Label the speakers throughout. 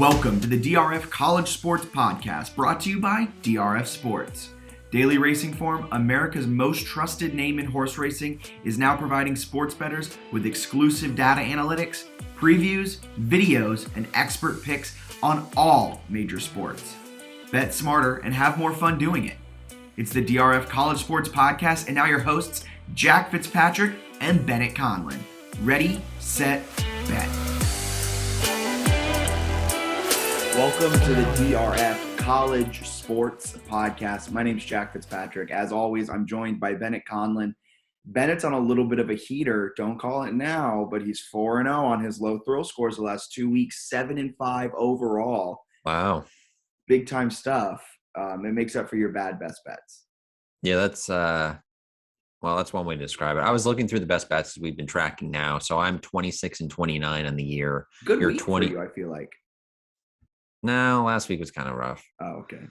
Speaker 1: Welcome to the DRF College Sports Podcast, brought to you by DRF Sports. Daily Racing Form, America's most trusted name in horse racing, is now providing sports bettors with exclusive data analytics, previews, videos, and expert picks on all major sports. Bet smarter and have more fun doing it. It's the DRF College Sports Podcast, and now your hosts, Jack Fitzpatrick and Bennett Conlin. Ready, set, bet. Welcome to the DRF College Sports Podcast. My name's Jack Fitzpatrick. As always, I'm joined by Bennett Conlin. Bennett's on a little bit of a heater. Don't call it now, but he's 4-0 on his low thrill scores the last 2 weeks, 7-5 overall.
Speaker 2: Wow.
Speaker 1: Big time stuff. It makes up for your bad best bets.
Speaker 2: Yeah, that's one way to describe it. I was looking through the best bets we've been tracking now. So I'm 26 and 29 on the year.
Speaker 1: Good week for you, I feel like.
Speaker 2: No, last week was kind of rough.
Speaker 1: Oh, okay.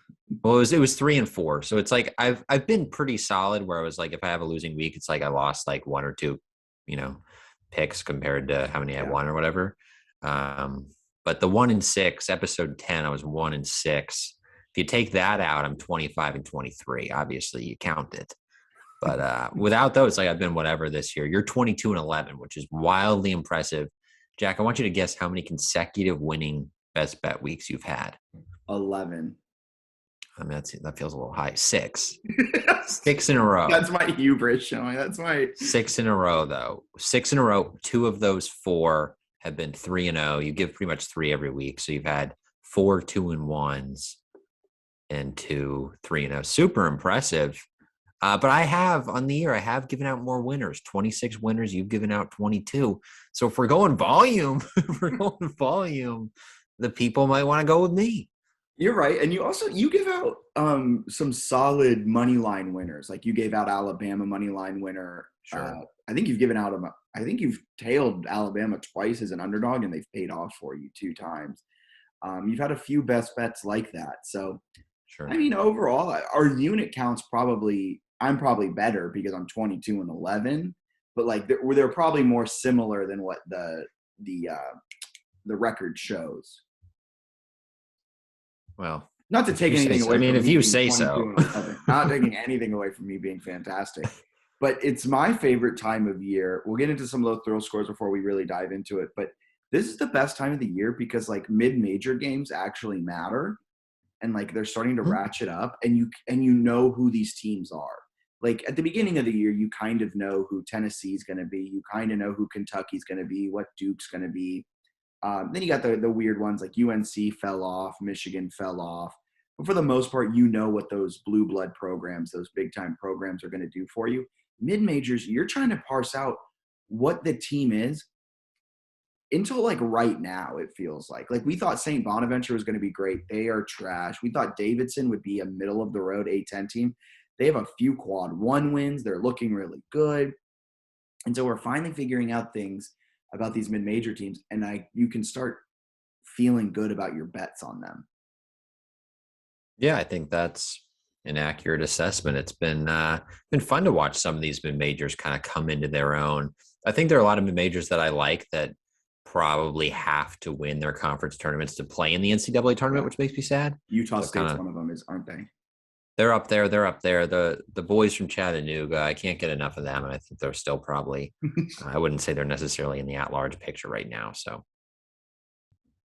Speaker 2: Well, it was 3 and 4. So it's like I've been pretty solid where I was like, if I have a losing week, it's like I lost like one or two, picks compared to how many I won or whatever. But the 1 and 6, episode 10, I was 1 and 6. If you take that out, I'm 25 and 23. Obviously, you count it. But without those, like I've been whatever this year. You're 22 and 11, which is wildly impressive. Jack, I want you to guess how many consecutive winning best bet weeks you've had.
Speaker 1: 11.
Speaker 2: I mean, that feels a little high. 6. 6 in a row.
Speaker 1: That's my hubris showing.
Speaker 2: 6 in a row, though. 6 in a row. 2 of those 4 have been 3-0. You give pretty much 3 every week. So you've had 4 2-1s and 2 3-0. Super impressive. But I have, on the year, I have given out more winners. 26 winners. You've given out 22. So if we're going volume, the people might want to go with me.
Speaker 1: You're right. And you give out some solid money line winners. Like you gave out Alabama money line winner.
Speaker 2: Sure.
Speaker 1: I think you've tailed Alabama twice as an underdog, and they've paid off for you 2 times. You've had a few best bets like that. So,
Speaker 2: sure.
Speaker 1: I mean, overall, our unit counts I'm probably better because I'm 22 and 11, but like they're probably more similar than what the record shows.
Speaker 2: Well,
Speaker 1: not to take anything away.
Speaker 2: I mean, if you say so.
Speaker 1: Not taking anything away from me being fantastic, but it's my favorite time of year. We'll get into some low thrill scores before we really dive into it, but this is the best time of the year because like mid-major games actually matter, and like they're starting to ratchet up, and you know who these teams are. Like at the beginning of the year, you kind of know who Tennessee's going to be. You kind of know who Kentucky's going to be, what Duke's going to be. Then you got the weird ones like UNC fell off, Michigan fell off. But for the most part, you know what those blue blood programs, those big-time programs are going to do for you. Mid-majors, you're trying to parse out what the team is until like right now, it feels like. Like we thought St. Bonaventure was going to be great. They are trash. We thought Davidson would be a middle-of-the-road A-10 team. They have a few quad 1 wins. They're looking really good. And so we're finally figuring out things about these mid-major teams, and you can start feeling good about your bets on them.
Speaker 2: Yeah, I think that's an accurate assessment. It's been fun to watch some of these mid-majors kind of come into their own. I think there are a lot of mid-majors that I like that probably have to win their conference tournaments to play in the NCAA tournament, which makes me sad.
Speaker 1: Utah State's one of them, aren't they?
Speaker 2: They're up there. The boys from Chattanooga, I can't get enough of them, and I think they're still probably I wouldn't say they're necessarily in the at-large picture right now. So,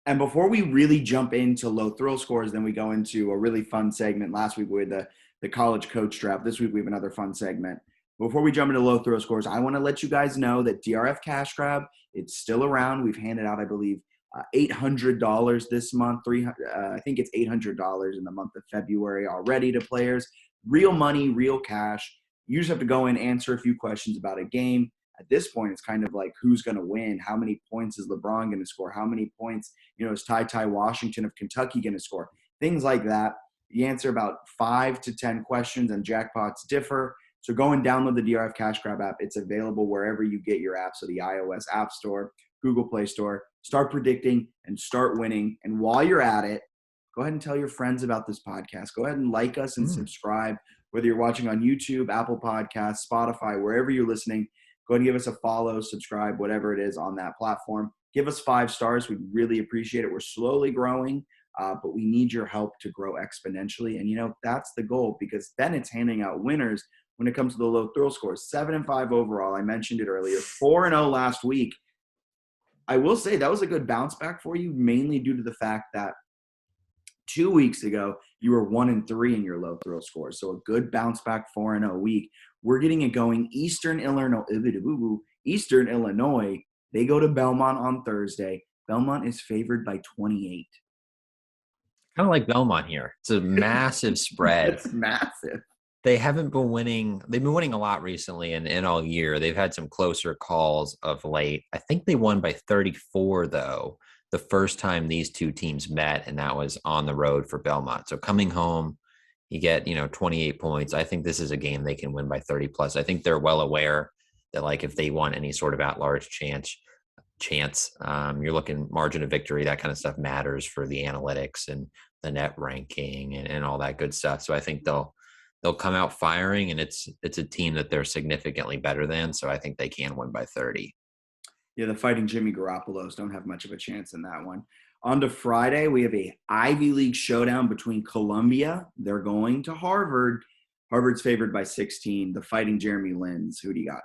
Speaker 1: and before we really jump into low thrill scores, then we go into a really fun segment. Last week we had the college coach draft. This week we have another fun segment. Before we jump into low thrill scores, I want to let you guys know that DRF Cash Grab, it's still around. We've handed out, I believe, $800 this month. I think it's $800 in the month of February already to players. Real money, real cash. You just have to go in, answer a few questions about a game. At this point, it's kind of like who's going to win? How many points is LeBron going to score? How many points, is Ty Washington of Kentucky going to score? Things like that. You answer about 5 to 10 questions, and jackpots differ. So go and download the DRF Cash Grab app. It's available wherever you get your app. So the iOS App Store, Google Play Store. Start predicting and start winning. And while you're at it, go ahead and tell your friends about this podcast. Go ahead and like us and subscribe, whether you're watching on YouTube, Apple Podcasts, Spotify, wherever you're listening. Go ahead and give us a follow, subscribe, whatever it is on that platform. Give us 5 stars. We'd really appreciate it. We're slowly growing, but we need your help to grow exponentially. And, that's the goal, because Bennett's handing out winners when it comes to the low thrill scores. 7-5 overall. I mentioned it earlier. 4-0 last week. I will say that was a good bounce back for you, mainly due to the fact that 2 weeks ago, you were 1-3 in your low thrill score. So a good bounce back 4-0 week. We're getting it going. Eastern Illinois. They go to Belmont on Thursday. Belmont is favored by 28.
Speaker 2: Kind of like Belmont here. It's a massive spread.
Speaker 1: It's massive.
Speaker 2: They haven't been winning. They've been winning a lot recently and all year. They've had some closer calls of late. I think they won by 34, though, the first time these two teams met, and that was on the road for Belmont. So coming home, you get, 28 points. I think this is a game they can win by 30 plus. I think they're well aware that, like, if they want any sort of at-large chance, you're looking margin of victory, that kind of stuff matters for the analytics and the net ranking and all that good stuff. So I think they'll come out firing, and it's a team that they're significantly better than. So I think they can win by 30.
Speaker 1: Yeah, the Fighting Jimmy Garoppolos don't have much of a chance in that one. On to Friday, we have a Ivy League showdown between Columbia. They're going to Harvard. Harvard's favored by 16. The Fighting Jeremy Lin's. Who do you got?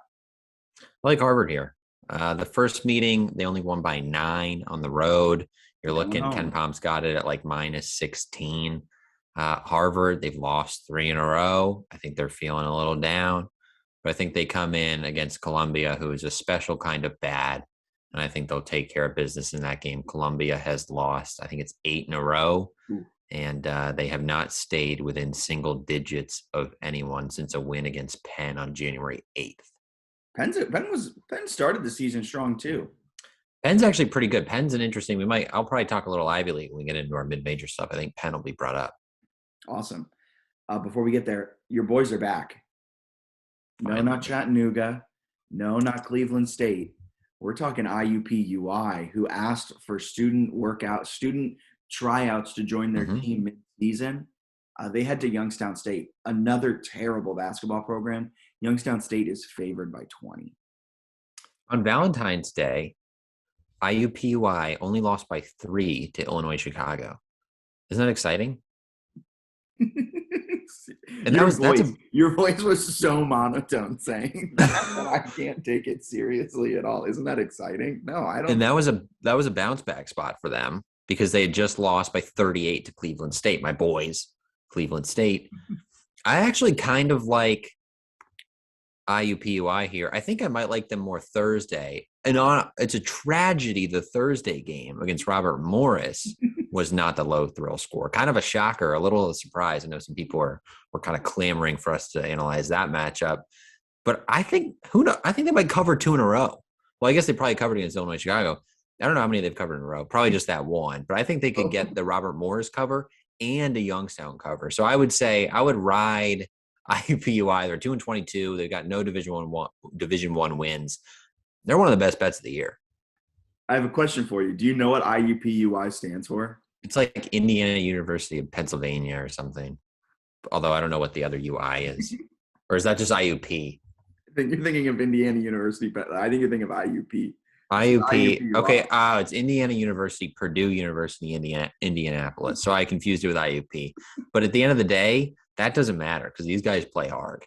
Speaker 2: I like Harvard here. The first meeting, they only won by 9 on the road. You're looking, Ken Palm's got it at like minus 16. Harvard, they've lost 3 in a row. I think they're feeling a little down. But I think they come in against Columbia, who is a special kind of bad. And I think they'll take care of business in that game. Columbia has lost, I think it's 8 in a row. Ooh. And they have not stayed within single digits of anyone since a win against Penn on January 8th.
Speaker 1: Penn started the season strong too.
Speaker 2: Penn's actually pretty good. Penn's an interesting. I'll probably talk a little Ivy League when we get into our mid-major stuff. I think Penn will be brought up.
Speaker 1: Awesome. Before we get there, your boys are back. No, not Chattanooga. No, not Cleveland State. We're talking IUPUI, who asked for student tryouts to join their team mid-season. They head to Youngstown State, another terrible basketball program. Youngstown State is favored by 20.
Speaker 2: On Valentine's Day, IUPUI only lost by 3 to Illinois Chicago. Isn't that exciting?
Speaker 1: And your voice was so monotone saying that I can't take it seriously at all. Isn't that exciting? No, I don't.
Speaker 2: And that was a bounce back spot for them because they had just lost by 38 to Cleveland State. My boys, Cleveland State. I actually kind of like IUPUI here. I think I might like them more Thursday. And it's a tragedy the Thursday game against Robert Morris was not the low thrill score. Kind of a shocker, a little of a surprise. I know some people were kind of clamoring for us to analyze that matchup. But I think they might cover 2 in a row. Well, I guess they probably covered against Illinois Chicago. I don't know how many they've covered in a row. Probably just that one. But I think they could get the Robert Morris cover and a Youngstown cover. So I would say I would ride IUPUI. They're 2-22. They've got no Division I wins. They're one of the best bets of the year.
Speaker 1: I have a question for you. Do you know what IUPUI stands for?
Speaker 2: It's like Indiana University of Pennsylvania or something. Although I don't know what the other UI is. Or is that just IUP?
Speaker 1: I think you're thinking of Indiana University, but I think you're thinking of IUP.
Speaker 2: IUP. Okay. It's Indiana University, Purdue University, Indianapolis. So I confused it with IUP. But at the end of the day, that doesn't matter because these guys play hard.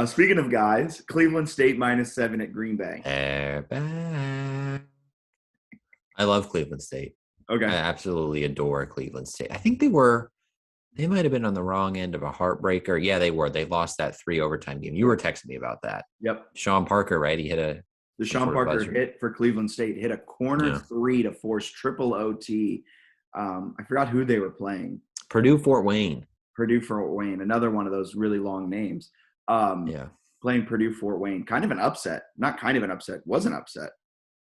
Speaker 1: Speaking of guys, Cleveland State -7 at Green Bay.
Speaker 2: I love Cleveland State.
Speaker 1: Okay.
Speaker 2: I absolutely adore Cleveland State. I think they might have been on the wrong end of a heartbreaker. Yeah, they were. They lost that 3 overtime game. You were texting me about that.
Speaker 1: Yep.
Speaker 2: Sean Parker, right? He hit
Speaker 1: the Sean Parker hit for Cleveland State, hit a corner 3 to force triple OT. I forgot who they were playing.
Speaker 2: Purdue-Fort Wayne.
Speaker 1: Purdue-Fort Wayne, another one of those really long names. Playing Purdue-Fort Wayne. Kind of an upset. Not kind of an upset. Was an upset.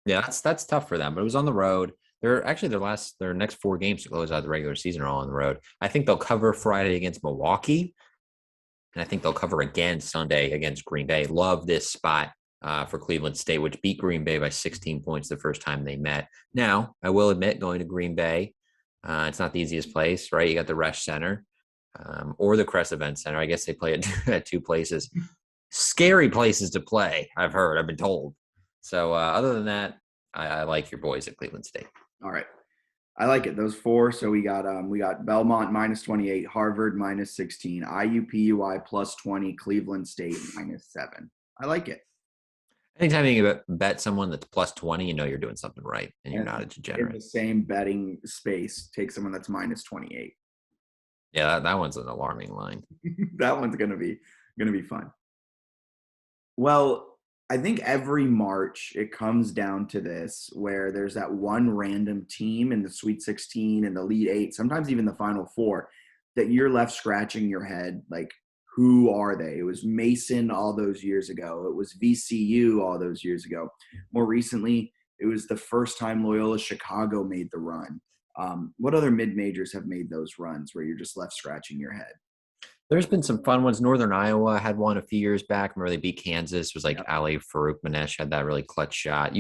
Speaker 2: Yeah, that's tough for them. But it was on the road. Their next 4 games to close out the regular season are all on the road. I think they'll cover Friday against Milwaukee. And I think they'll cover again Sunday against Green Bay. Love this spot for Cleveland State, which beat Green Bay by 16 points the first time they met. Now, I will admit, going to Green Bay, it's not the easiest place, right? You got the Resch Center or the Crest Event Center. I guess they play at 2 places. Scary places to play, I've been told. So other than that, I like your boys at Cleveland State.
Speaker 1: All right. I like it. Those 4. So we got Belmont -28, Harvard -16, IUPUI +20, Cleveland State -7. I like it.
Speaker 2: Anytime you bet someone that's +20, you know you're doing something right, and you're not a
Speaker 1: In
Speaker 2: degenerate.
Speaker 1: the same betting space, take someone that's -28.
Speaker 2: Yeah, that one's an alarming line.
Speaker 1: That one's gonna be fun. Well, I think every March it comes down to this, where there's that one random team in the Sweet 16 and the Elite 8, sometimes even the Final Four, that you're left scratching your head, like, who are they? It was Mason all those years ago. It was VCU all those years ago. More recently, it was the first time Loyola Chicago made the run. What other mid-majors have made those runs where you're just left scratching your head?
Speaker 2: There's been some fun ones. Northern Iowa had one a few years back. Remember they beat Kansas. It was like Ali Farouk-Manesh had that really clutch shot.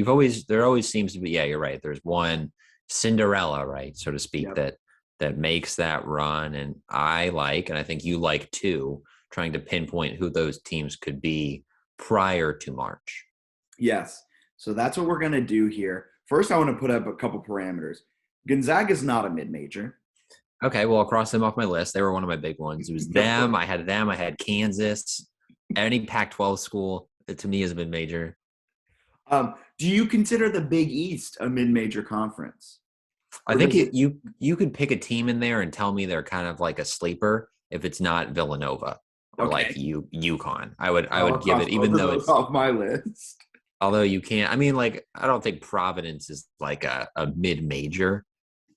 Speaker 2: There always seems to be, yeah, you're right. There's one Cinderella, right, so to speak, that makes that run. And I like, and I think you like too, trying to pinpoint who those teams could be prior to March.
Speaker 1: Yes. So that's what we're going to do here. First, I want to put up a couple parameters. Gonzaga is not a mid-major.
Speaker 2: Okay, well, I'll cross them off my list. They were one of my big ones. It was them. I had Kansas. Any Pac-12 school, to me, is a mid-major.
Speaker 1: Do you consider the Big East a mid-major conference?
Speaker 2: I think you could pick a team in there and tell me they're kind of like a sleeper if it's not Villanova or like UConn. I would give it, even though it's
Speaker 1: off my list.
Speaker 2: Although you can't, I mean, like, I don't think Providence is like a mid-major,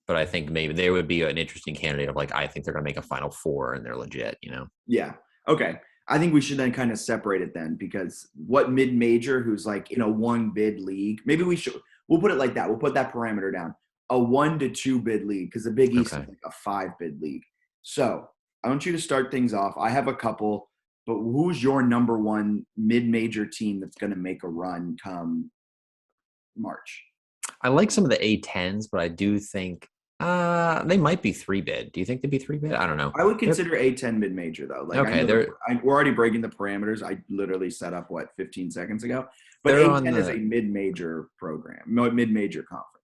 Speaker 2: but I think maybe they would be an interesting candidate of like, I think they're going to make a Final Four and they're legit, you know?
Speaker 1: Yeah. Okay. I think we should then kind of separate it then, because what mid-major who's like in a 1-bid league, maybe we'll put it like that. We'll put that parameter down. A 1 to 2 bid league, because the Big East is like a 5-bid league. So I want you to start things off. I have a couple, but who's your number one mid-major team that's going to make a run come March?
Speaker 2: I like some of the A10s, but I do think they might be 3-bid. Do you think they'd be 3-bid? I don't know.
Speaker 1: I would consider A10 mid-major though. Like,
Speaker 2: okay,
Speaker 1: we're already breaking the parameters. I literally set up 15 seconds ago. But A10 is a mid-major program, mid-major conference.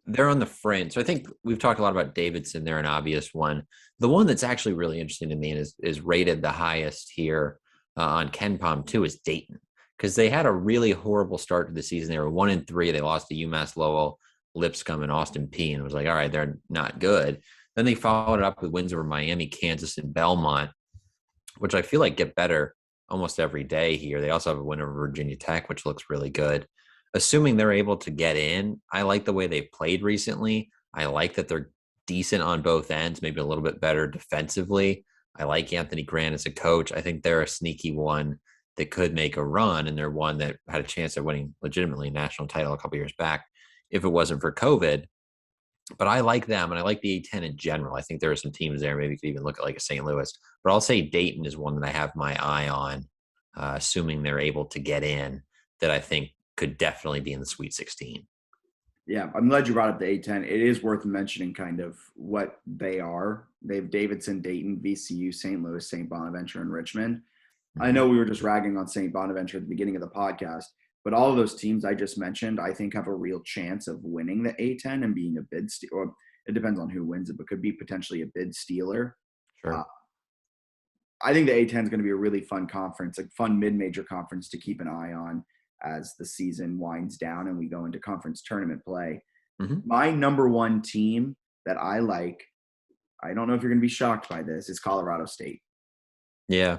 Speaker 2: They're on the fringe. So I think we've talked a lot about Davidson. They're an obvious one. The one that's actually really interesting to me and is rated the highest here on KenPom too is Dayton, because they had a really horrible start to the season. They were 1-3. They lost to UMass Lowell, Lipscomb, and Austin Peay, and it was like, all right, they're not good. Then they followed it up with wins over Miami, Kansas, and Belmont, which I feel like get better almost every day here. They also have a win over Virginia Tech, which looks really good. Assuming they're able to get in, I like the way they've played recently. I like that they're decent on both ends, maybe a little bit better defensively. I like Anthony Grant as a coach. I think they're a sneaky one that could make a run, and they're one that had a chance of winning legitimately a national title a couple years back if it wasn't for COVID. But I like them, and I like the A10 in general. I think there are some teams there. Maybe you could even look at like a St. Louis. But I'll say Dayton is one that I have my eye on, assuming they're able to get in, that I think could definitely be in the Sweet 16.
Speaker 1: Yeah, I'm glad you brought up the A10. It is worth mentioning kind of what they are. They have Davidson, Dayton, VCU, St. Louis, St. Bonaventure, and Richmond. Mm-hmm. I know we were just ragging on St. Bonaventure at the beginning of the podcast, but all of those teams I just mentioned, I think have a real chance of winning the A10 and being a bid stealer. It depends on who wins it, but could be potentially a bid stealer.
Speaker 2: Sure.
Speaker 1: I think the A10 is going to be a really fun conference, a fun mid-major conference to keep an eye on as the season winds down and we go into conference tournament play. Mm-hmm. My number one team that I like, I don't know if you're going to be shocked by this, is Colorado State.
Speaker 2: Yeah.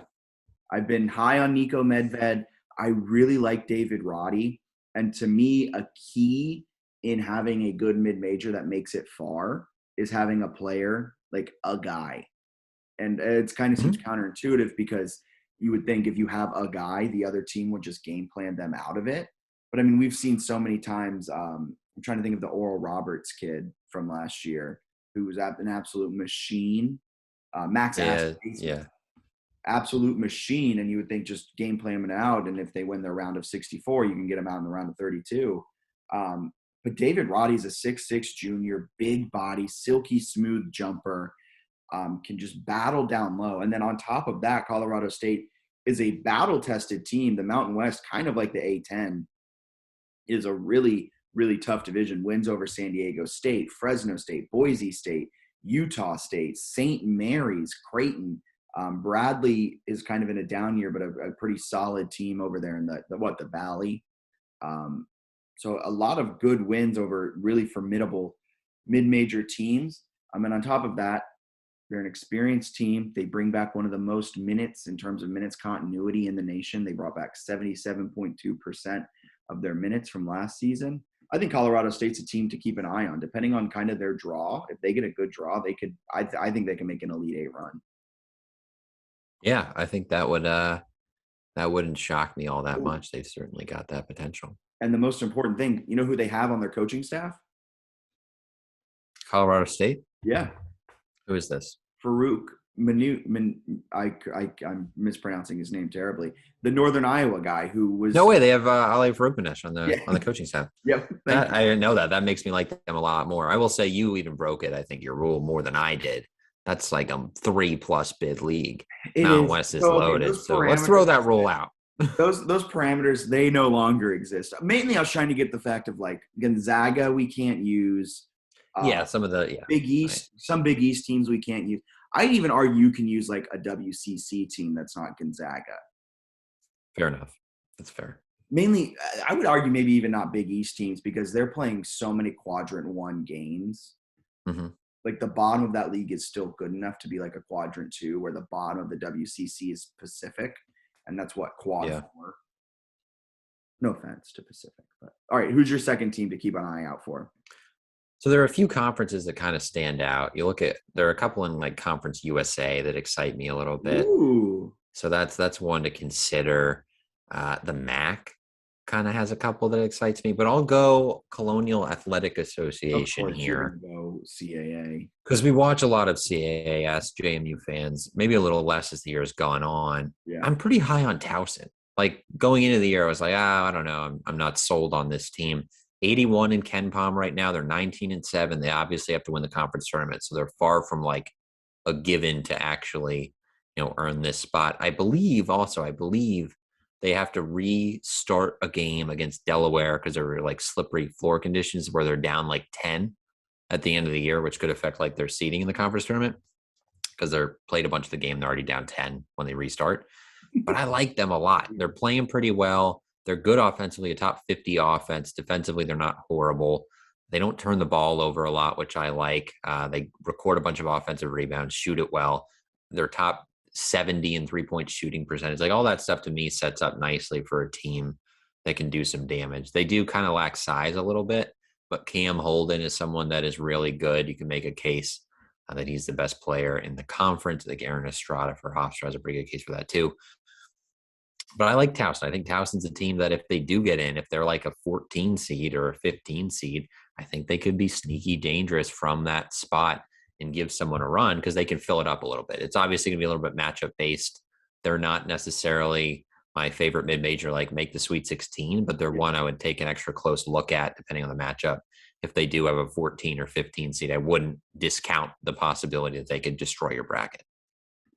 Speaker 1: I've been high on Nico Medved. I really like David Roddy. And to me, a key in having a good mid-major that makes it far is having a player, like a guy. And it's kind of seems counterintuitive, because you would think if you have a guy, the other team would just game plan them out of it. But I mean, we've seen so many times. I'm trying to think of the Oral Roberts kid from last year, who was an absolute machine. Max Astor, absolute machine. And you would think just game plan them out. And if they win their round of 64, you can get them out in the round of 32. But David Roddy's a 6'6" junior, big body, silky smooth jumper, can just battle down low. And then on top of that, Colorado State is a battle-tested team. The Mountain West, kind of like the A10, is a really really tough division. Wins over San Diego State, Fresno State, Boise State, Utah State, St. Mary's, Creighton. Bradley is kind of in a down year, but a pretty solid team over there in the Valley. So a lot of good wins over really formidable mid-major teams. And on top of that, they're an experienced team. They bring back one of the most minutes in terms of minutes continuity in the nation. They brought back 77.2% of their minutes from last season. I think Colorado State's a team to keep an eye on, depending on kind of their draw. If they get a good draw, they could. I think they can make an Elite Eight run.
Speaker 2: Yeah, I think that wouldn't shock me all that much. They've certainly got that potential.
Speaker 1: And the most important thing, you know who they have on their coaching staff?
Speaker 2: Colorado State?
Speaker 1: Yeah.
Speaker 2: Who is this?
Speaker 1: Farouk I'm mispronouncing his name terribly. The Northern Iowa guy who was.
Speaker 2: No way. They have Ali Faroukmanesh on the coaching staff.
Speaker 1: Yep.
Speaker 2: I didn't know that. That makes me like them a lot more. I will say you even broke it. I think your rule more than I did. That's like a 3+ bid league. Mountain West is loaded. So let's throw that rule out.
Speaker 1: Those parameters, they no longer exist. Mainly I was trying to get the fact of like Gonzaga we can't use.
Speaker 2: Some of the
Speaker 1: Big East, right. Some Big East teams we can't use. I'd even argue you can use like a WCC team that's not Gonzaga.
Speaker 2: Fair enough. That's fair.
Speaker 1: Mainly, I would argue maybe even not Big East teams because they're playing so many quadrant 1 games.
Speaker 2: Mm-hmm. Like
Speaker 1: the bottom of that league is still good enough to be like a quadrant 2, where the bottom of the WCC is Pacific, and that's what quad 4. No offense to Pacific, but all right. Who's your second team to keep an eye out for?
Speaker 2: So there are a few conferences that kind of stand out. You look at, there are a couple in like Conference USA that excite me a little bit.
Speaker 1: Ooh.
Speaker 2: So that's one to consider. The MAC kind of has a couple that excites me, but I'll go Colonial Athletic Association here.
Speaker 1: Go CAA.
Speaker 2: Because we watch a lot of CAA as JMU fans, maybe a little less as the year has gone on.
Speaker 1: Yeah.
Speaker 2: I'm pretty high on Towson. Like going into the year, I was like, I don't know. I'm not sold on this team. 81 in Ken Palm right now. They're 19-7. They obviously have to win the conference tournament. So they're far from like a given to actually, earn this spot. I believe they have to restart a game against Delaware because there were like slippery floor conditions where they're down like 10 at the end of the year, which could affect like their seeding in the conference tournament because they're played a bunch of the game. They're already down 10 when they restart. But I like them a lot. They're playing pretty well. They're good offensively, a top 50 offense. Defensively, they're not horrible. They don't turn the ball over a lot, which I like. They record a bunch of offensive rebounds, shoot it well. They're top 70 in three-point shooting percentage. Like all that stuff to me sets up nicely for a team that can do some damage. They do kind of lack size a little bit, but Cam Holden is someone that is really good. You can make a case that he's the best player in the conference. I think Aaron Estrada for Hofstra has a pretty good case for that too. But I like Towson. I think Towson's a team that if they do get in, if they're like a 14 seed or a 15 seed, I think they could be sneaky dangerous from that spot and give someone a run because they can fill it up a little bit. It's obviously going to be a little bit matchup based. They're not necessarily my favorite mid-major, like make the Sweet 16, but they're one I would take an extra close look at depending on the matchup. If they do have a 14 or 15 seed, I wouldn't discount the possibility that they could destroy your bracket.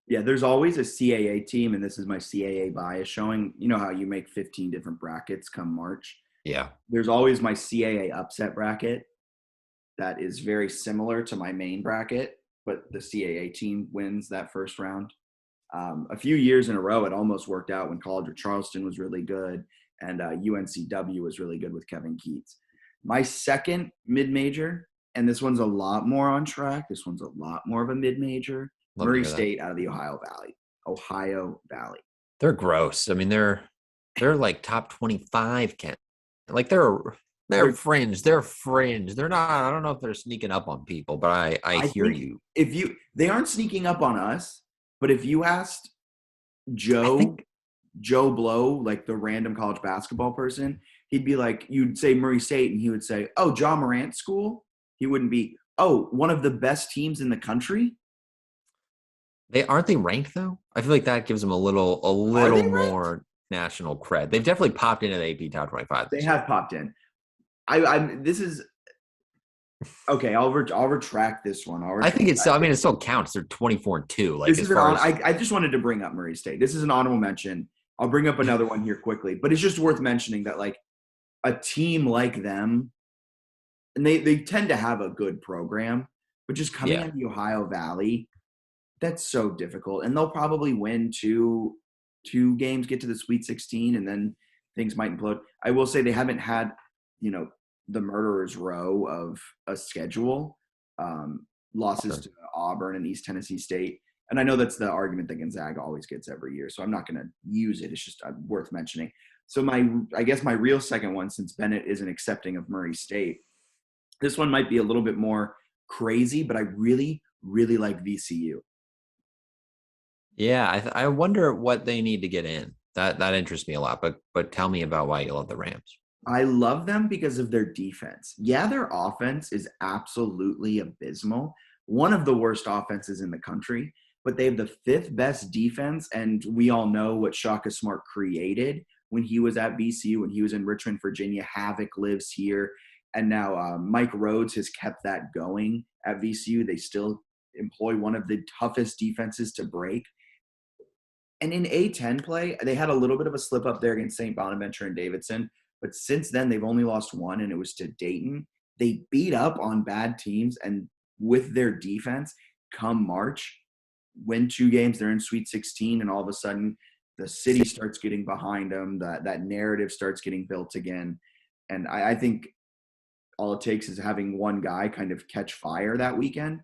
Speaker 1: Yeah, there's always a CAA team, and this is my CAA bias showing. You know how you make 15 different brackets come March?
Speaker 2: Yeah.
Speaker 1: There's always my CAA upset bracket that is very similar to my main bracket, but the CAA team wins that first round. A few years in a row, it almost worked out when College of Charleston was really good and UNCW was really good with Kevin Keats. My second mid-major, and this one's a lot more on track. This one's a lot more of a mid-major. Murray State out of the Ohio Valley.
Speaker 2: They're gross. I mean, they're like top 25. Like they're fringe. They're fringe. They're not. I don't know if they're sneaking up on people, but I hear you.
Speaker 1: They aren't sneaking up on us. But if you asked Joe Blow, like the random college basketball person, he'd be like, you'd say Murray State, and he would say, "Oh, John Morant School." He wouldn't be, "Oh, one of the best teams in the country."
Speaker 2: Aren't they ranked though? I feel like that gives them a little more national cred. They've definitely popped into the AP Top 25.
Speaker 1: They have popped in. This is okay. I'll retract this one.
Speaker 2: I think it still counts. They're 24-2. Like
Speaker 1: I just wanted to bring up Murray State. This is an honorable mention. I'll bring up another one here quickly, but it's just worth mentioning that like a team like them and they tend to have a good program, but just coming
Speaker 2: Yeah,
Speaker 1: out of the Ohio Valley, that's so difficult. And they'll probably win two games, get to the Sweet 16, and then things might implode. I will say they haven't had, the murderer's row of a schedule. Losses
Speaker 2: sure.
Speaker 1: to Auburn and East Tennessee State. And I know that's the argument that Gonzaga always gets every year, so I'm not going to use it. It's just worth mentioning. So I guess my real second one, since Bennett isn't accepting of Murray State, this one might be a little bit more crazy, but I really, really like VCU.
Speaker 2: Yeah, I wonder what they need to get in. That interests me a lot. But tell me about why you love the Rams.
Speaker 1: I love them because of their defense. Yeah, their offense is absolutely abysmal. One of the worst offenses in the country, but they have the fifth best defense. And we all know what Shaka Smart created when he was at VCU, when he was in Richmond, Virginia. Havoc lives here. And now Mike Rhodes has kept that going at VCU. They still employ one of the toughest defenses to break. And in A10 play, they had a little bit of a slip up there against St. Bonaventure and Davidson. But since then, they've only lost one, and it was to Dayton. They beat up on bad teams, and with their defense, come March, win two games, they're in Sweet 16, and all of a sudden, the city starts getting behind them. That narrative starts getting built again. And I think all it takes is having one guy kind of catch fire that weekend.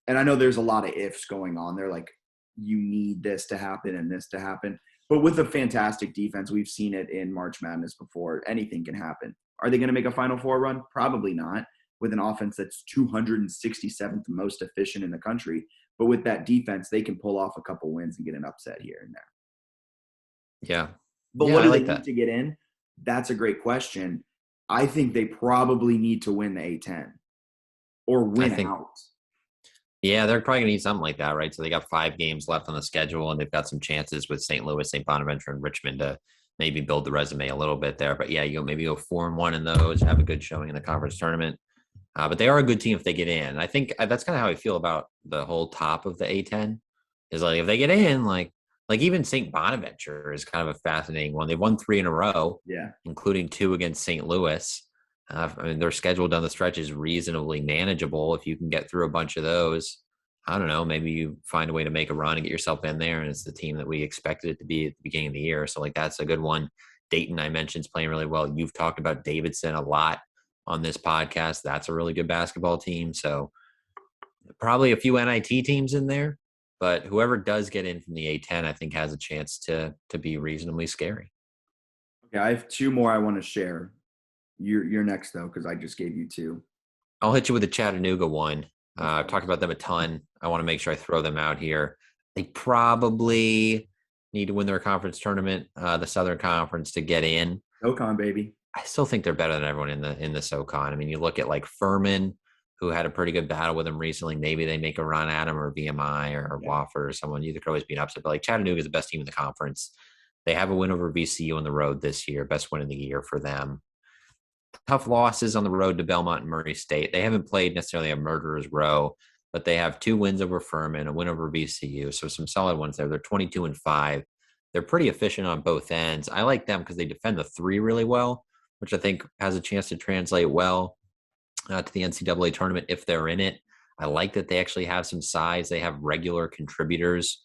Speaker 1: And I know there's a lot of ifs going on there, like you need this to happen and this to happen. But with a fantastic defense, we've seen it in March Madness before. Anything can happen. Are they going to make a Final Four run? Probably not, with an offense that's 267th most efficient in the country. But with that defense, they can pull off a couple wins and get an upset here and there.
Speaker 2: Yeah.
Speaker 1: But
Speaker 2: Yeah,
Speaker 1: what
Speaker 2: I
Speaker 1: do they
Speaker 2: like
Speaker 1: need
Speaker 2: that.
Speaker 1: to get in? That's a great question. I think they probably need to win the A10 or
Speaker 2: I
Speaker 1: win
Speaker 2: think,
Speaker 1: out.
Speaker 2: yeah, they're probably gonna need something like that, right? So they got 5 games left on the schedule, and they've got some chances with St. Louis, St. Bonaventure, and Richmond to maybe build the resume a little bit there. But yeah, you maybe go 4-1 in those, have a good showing in the conference tournament. But they are a good team if they get in. I think that's kind of how I feel about the whole top of the A10. Is like if they get in, like even St. Bonaventure is kind of a fascinating one. They've won 3 in a row,
Speaker 1: Yeah.
Speaker 2: including 2 against St. Louis. I mean, their schedule down the stretch is reasonably manageable. If you can get through a bunch of those, I don't know, maybe you find a way to make a run and get yourself in there. And it's the team that we expected it to be at the beginning of the year. So, like, that's a good one. Dayton, I mentioned, is playing really well. You've talked about Davidson a lot on this podcast. That's a really good basketball team. So, probably a few NIT teams in there. But whoever does get in from the A10, I think, has a chance to be reasonably scary.
Speaker 1: Okay, I have two more I want to share. You're next though, because I just gave you two.
Speaker 2: I'll hit you with the Chattanooga one.
Speaker 1: Of
Speaker 2: I've talked
Speaker 1: course.
Speaker 2: about them a ton. I want to make sure I throw them out here. They probably need to win their conference tournament, the Southern Conference, to get in.
Speaker 1: SoCon, baby.
Speaker 2: I still think they're better than everyone in the SoCon. I mean, you look at like Furman, who had a pretty good battle with them recently. Maybe they make a run at them, or VMI or
Speaker 1: Yeah.
Speaker 2: Wofford or someone. You could always be an upset. But like Chattanooga is the best team in the conference. They have a win over VCU on the road this year, best win of the year for them. Tough losses on the road to Belmont and Murray State. They haven't played necessarily a murderer's row, but they have 2 wins over Furman, a win over VCU. So some solid ones there. They're 22-5. They're pretty efficient on both ends. I like them because they defend the three really well, which I think has a chance to translate well to the NCAA tournament if they're in it. I like that they actually have some size. They have regular contributors,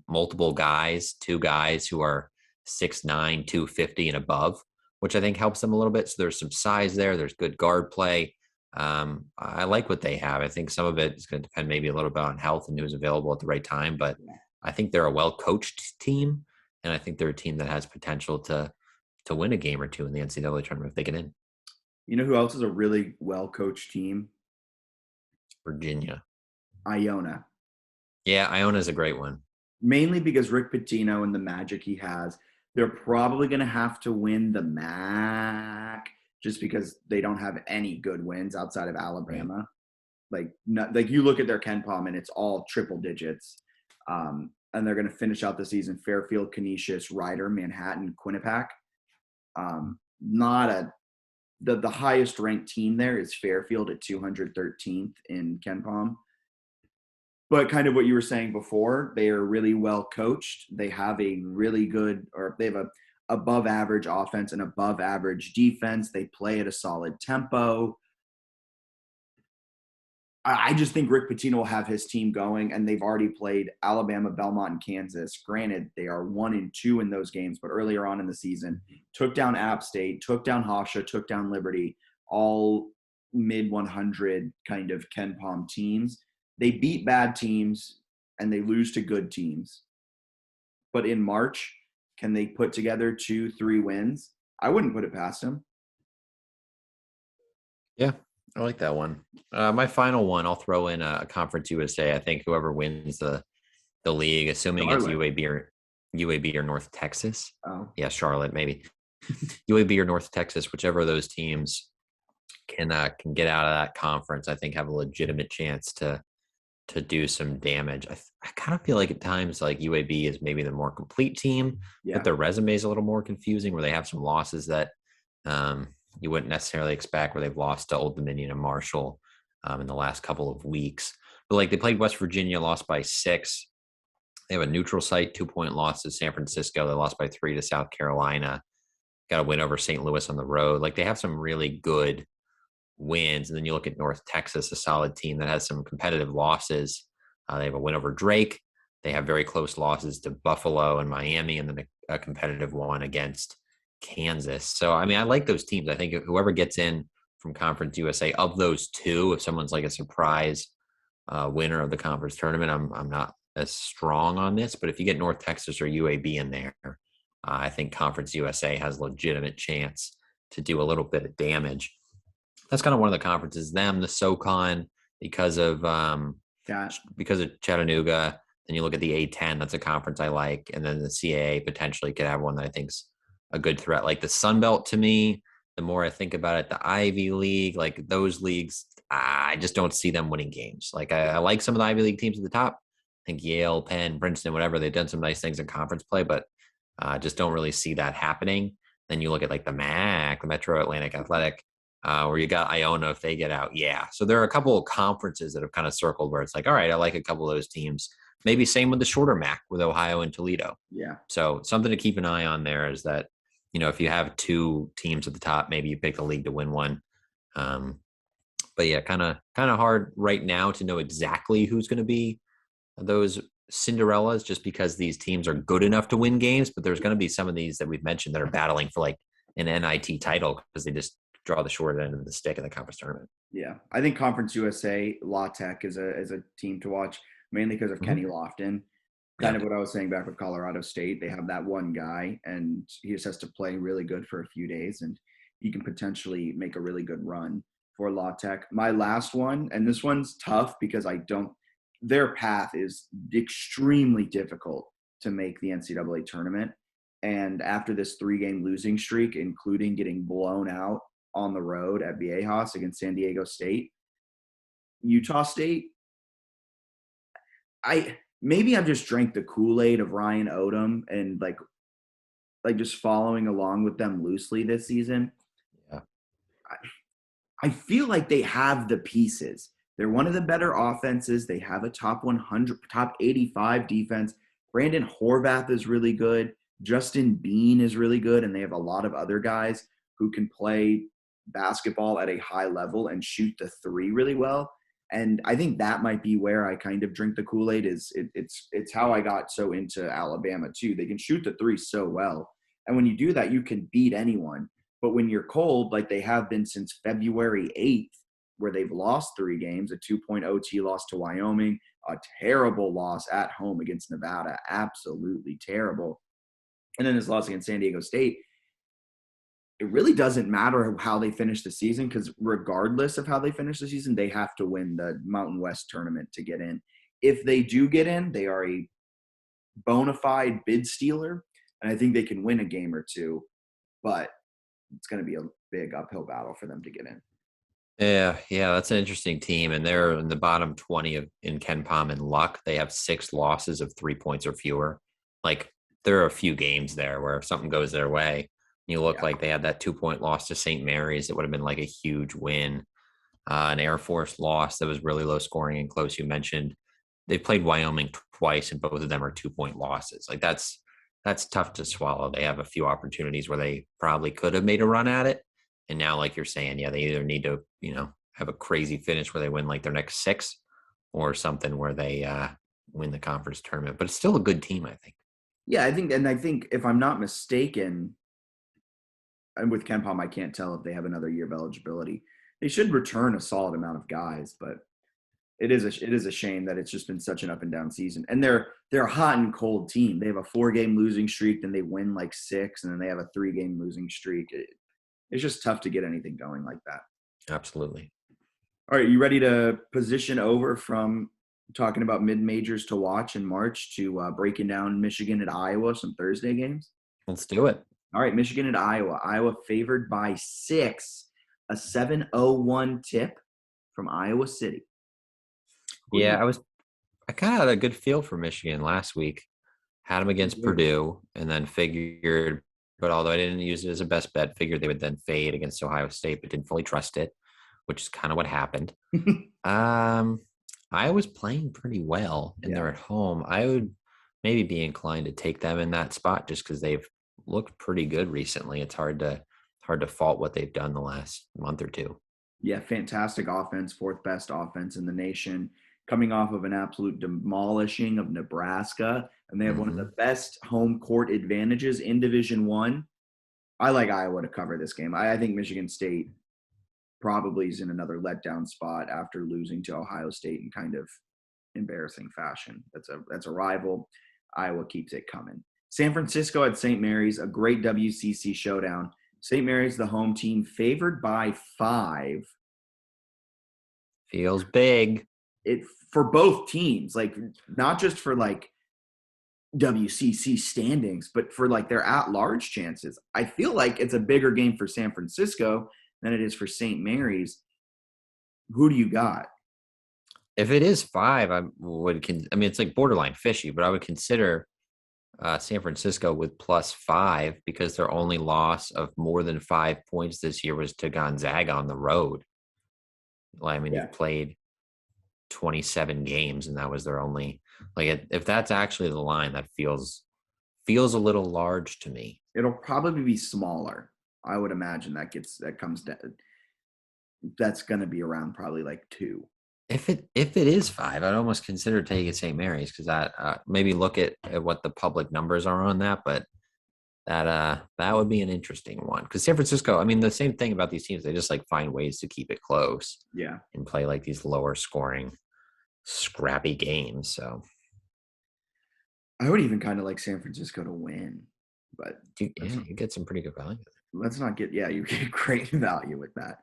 Speaker 2: multiple guys, 2 guys who are 6'9", 250 and above, which I think helps them a little bit. So there's some size there. There's good guard play. I like what they have. I think some of it is going to depend maybe a little bit on health and who's available at the right time, but I think they're a well-coached team, and I think they're a team that has potential to win a game or two in the NCAA tournament if they get in.
Speaker 1: You know who else is a really well-coached team?
Speaker 2: Virginia.
Speaker 1: Iona.
Speaker 2: Yeah, Iona's a great one.
Speaker 1: Mainly because Rick Pitino and the magic he has. They're probably going to have to win the MAC just because they don't have any good wins outside of Alabama. Right. Like you look at their Ken Palm and it's all triple digits. And they're going to finish out the season Fairfield, Canisius, Ryder, Manhattan, Quinnipiac. The highest ranked team there is Fairfield at 213th in Ken Palm. But kind of what you were saying before, they are really well coached. They have a really good, or they have above average offense and above average defense. They play at a solid tempo. I just think Rick Pitino will have his team going, and they've already played Alabama, Belmont, and Kansas. Granted, they are 1-2 in those games, but earlier on in the season, took down App State, took down Hofstra, took down Liberty, all mid 100 kind of Ken Palm teams. They beat bad teams and they lose to good teams. But in March, can they put together 2-3 wins? I wouldn't put it past them.
Speaker 2: Yeah, I like that one. My final one, I'll throw in a Conference USA. I think whoever wins the league, assuming
Speaker 1: Charlotte.
Speaker 2: it's UAB or North Texas.
Speaker 1: Oh.
Speaker 2: Yeah, Charlotte maybe. UAB or North Texas, whichever of those teams can get out of that conference, I think have a legitimate chance to do some damage. I kind of feel like at times like UAB is maybe the more complete team, but their resume is a little more confusing where they have some losses that you wouldn't necessarily expect, where they've lost to Old Dominion and Marshall in the last couple of weeks. But like they played West Virginia, lost by 6. They have a neutral site 2-point loss to San Francisco. They lost by 3 to South Carolina. Got a win over St. Louis on the road. Like they have some really good wins. And then you look at North Texas, a solid team that has some competitive losses. They have a win over Drake. They have very close losses to Buffalo and Miami, and then a competitive one against Kansas. So, I mean, I like those teams. I think whoever gets in from Conference USA, of those two, if someone's like a surprise winner of the conference tournament, I'm not as strong on this. But if you get North Texas or UAB in there, I think Conference USA has a legitimate chance to do a little bit of damage. That's kind of one of the conferences. Them, the SoCon, because of Chattanooga. Then you look at the A10. That's a conference I like, and then the CAA potentially could have one that I think's a good threat. Like the Sun Belt, to me, the more I think about it, the Ivy League, like those leagues, I just don't see them winning games. Like I like some of the Ivy League teams at the top. I think Yale, Penn, Princeton, whatever, they've done some nice things in conference play, but just don't really see that happening. Then you look at like the MAC, the Metro Atlantic Athletic, where you got Iona if they get out. Yeah. So there are a couple of conferences that have kind of circled where it's like, all right, I like a couple of those teams. Maybe same with the shorter MAC with Ohio and Toledo.
Speaker 1: Yeah.
Speaker 2: So something to keep an eye on there is that, you know, if you have two teams at the top, maybe you pick the league to win one. But yeah, kind of hard right now to know exactly who's going to be those Cinderellas, just because these teams are good enough to win games. But there's going to be some of these that we've mentioned that are battling for like an NIT title because they just draw the short end of the stick in the conference tournament.
Speaker 1: Yeah, I think Conference USA, La Tech is a team to watch, mainly because of Kenny Lofton. Kind of what I was saying back with Colorado State. They have that one guy, and he just has to play really good for a few days, and he can potentially make a really good run for La Tech. My last one, and this one's tough because their path is extremely difficult to make the NCAA tournament. And after this 3-game losing streak, including getting blown out on the road at Viejas against San Diego State, Utah State, maybe I've just drank the Kool-Aid of Ryan Odom and like just following along with them loosely this season.
Speaker 2: Yeah.
Speaker 1: I feel like they have the pieces. They're one of the better offenses. They have a top 100, top 85 defense. Brandon Horvath is really good. Justin Bean is really good. And they have a lot of other guys who can play basketball at a high level and shoot the three really well. And I think that might be where I kind of drink the Kool-Aid. It's how I got so into Alabama too. They can shoot the three so well. And when you do that, you can beat anyone. But when you're cold, like they have been since February 8th, where they've lost 3 games, a 2-point OT loss to Wyoming, a terrible loss at home against Nevada, absolutely terrible. And then this loss against San Diego State. It really doesn't matter how they finish the season, because regardless of how they finish the season, they have to win the Mountain West tournament to get in. If they do get in, they are a bona fide bid stealer, and I think they can win a game or two, but it's going to be a big uphill battle for them to get in.
Speaker 2: Yeah, that's an interesting team, and they're in the bottom 20 in Ken Palm in luck. They have 6 losses of 3 points or fewer. Like there are a few games there where if something goes their way, you look like they had that 2-point loss to St. Mary's. It would have been like a huge win. An Air Force loss that was really low scoring and close. You mentioned they've played Wyoming twice, and both of them are 2-point losses. Like that's that's tough to swallow. They have a few opportunities where they probably could have made a run at it. And now, like you're saying, yeah, they either need to, have a crazy finish where they win like their next 6 or something where they win the conference tournament. But it's still a good team, I think.
Speaker 1: Yeah, I think if I'm not mistaken, and with KenPom, I can't tell if they have another year of eligibility. They should return a solid amount of guys, but it is a shame that it's just been such an up and down season. And they're a hot and cold team. They have a 4-game losing streak, then they win like 6, and then they have a 3-game losing streak. It's just tough to get anything going like that.
Speaker 2: Absolutely.
Speaker 1: All right, you ready to position over from talking about mid-majors to watch in March to breaking down Michigan at Iowa, some Thursday games?
Speaker 2: Let's do it.
Speaker 1: All right, Michigan at Iowa. Iowa favored by 6, a 7-0-1 tip from Iowa City.
Speaker 2: Yeah, I kind of had a good feel for Michigan last week. Had them against Purdue, and then figured, but although I didn't use it as a best bet, figured they would then fade against Ohio State, but didn't fully trust it, which is kind of what happened. Iowa's playing pretty well, and they're at home. I would maybe be inclined to take them in that spot just because they've looked pretty good recently. It's hard to fault what they've done the last month or two.
Speaker 1: Yeah, fantastic offense, 4th best offense in the nation, coming off of an absolute demolishing of Nebraska, and they have one of the best home court advantages in Division I. I like Iowa to cover this game. I think Michigan State probably is in another letdown spot after losing to Ohio State in kind of embarrassing fashion. That's a rival. Iowa keeps it coming. San Francisco at St. Mary's, a great WCC showdown. St. Mary's, the home team, favored by 5.
Speaker 2: Feels big.
Speaker 1: It for both teams, like not just for like WCC standings, but for like their at-large chances. I feel like it's a bigger game for San Francisco than it is for St. Mary's. Who do you got?
Speaker 2: If it is 5, it's like borderline fishy, but I would consider San Francisco with +5 because their only loss of more than 5 points this year was to Gonzaga on the road. You've played 27 games, and that was their only. If that's actually the line, that feels a little large to me.
Speaker 1: It'll probably be smaller. I would imagine that comes down. That's going to be around probably like 2.
Speaker 2: If it is 5, I'd almost consider taking St. Mary's because that maybe look at what the public numbers are on that, but that would be an interesting one because San Francisco. The same thing about these teams, they just like find ways to keep it close, and play like these lower scoring, scrappy games. So
Speaker 1: I would even kind of like San Francisco to win, but
Speaker 2: you get some pretty good value.
Speaker 1: Let's not get you get great value with that.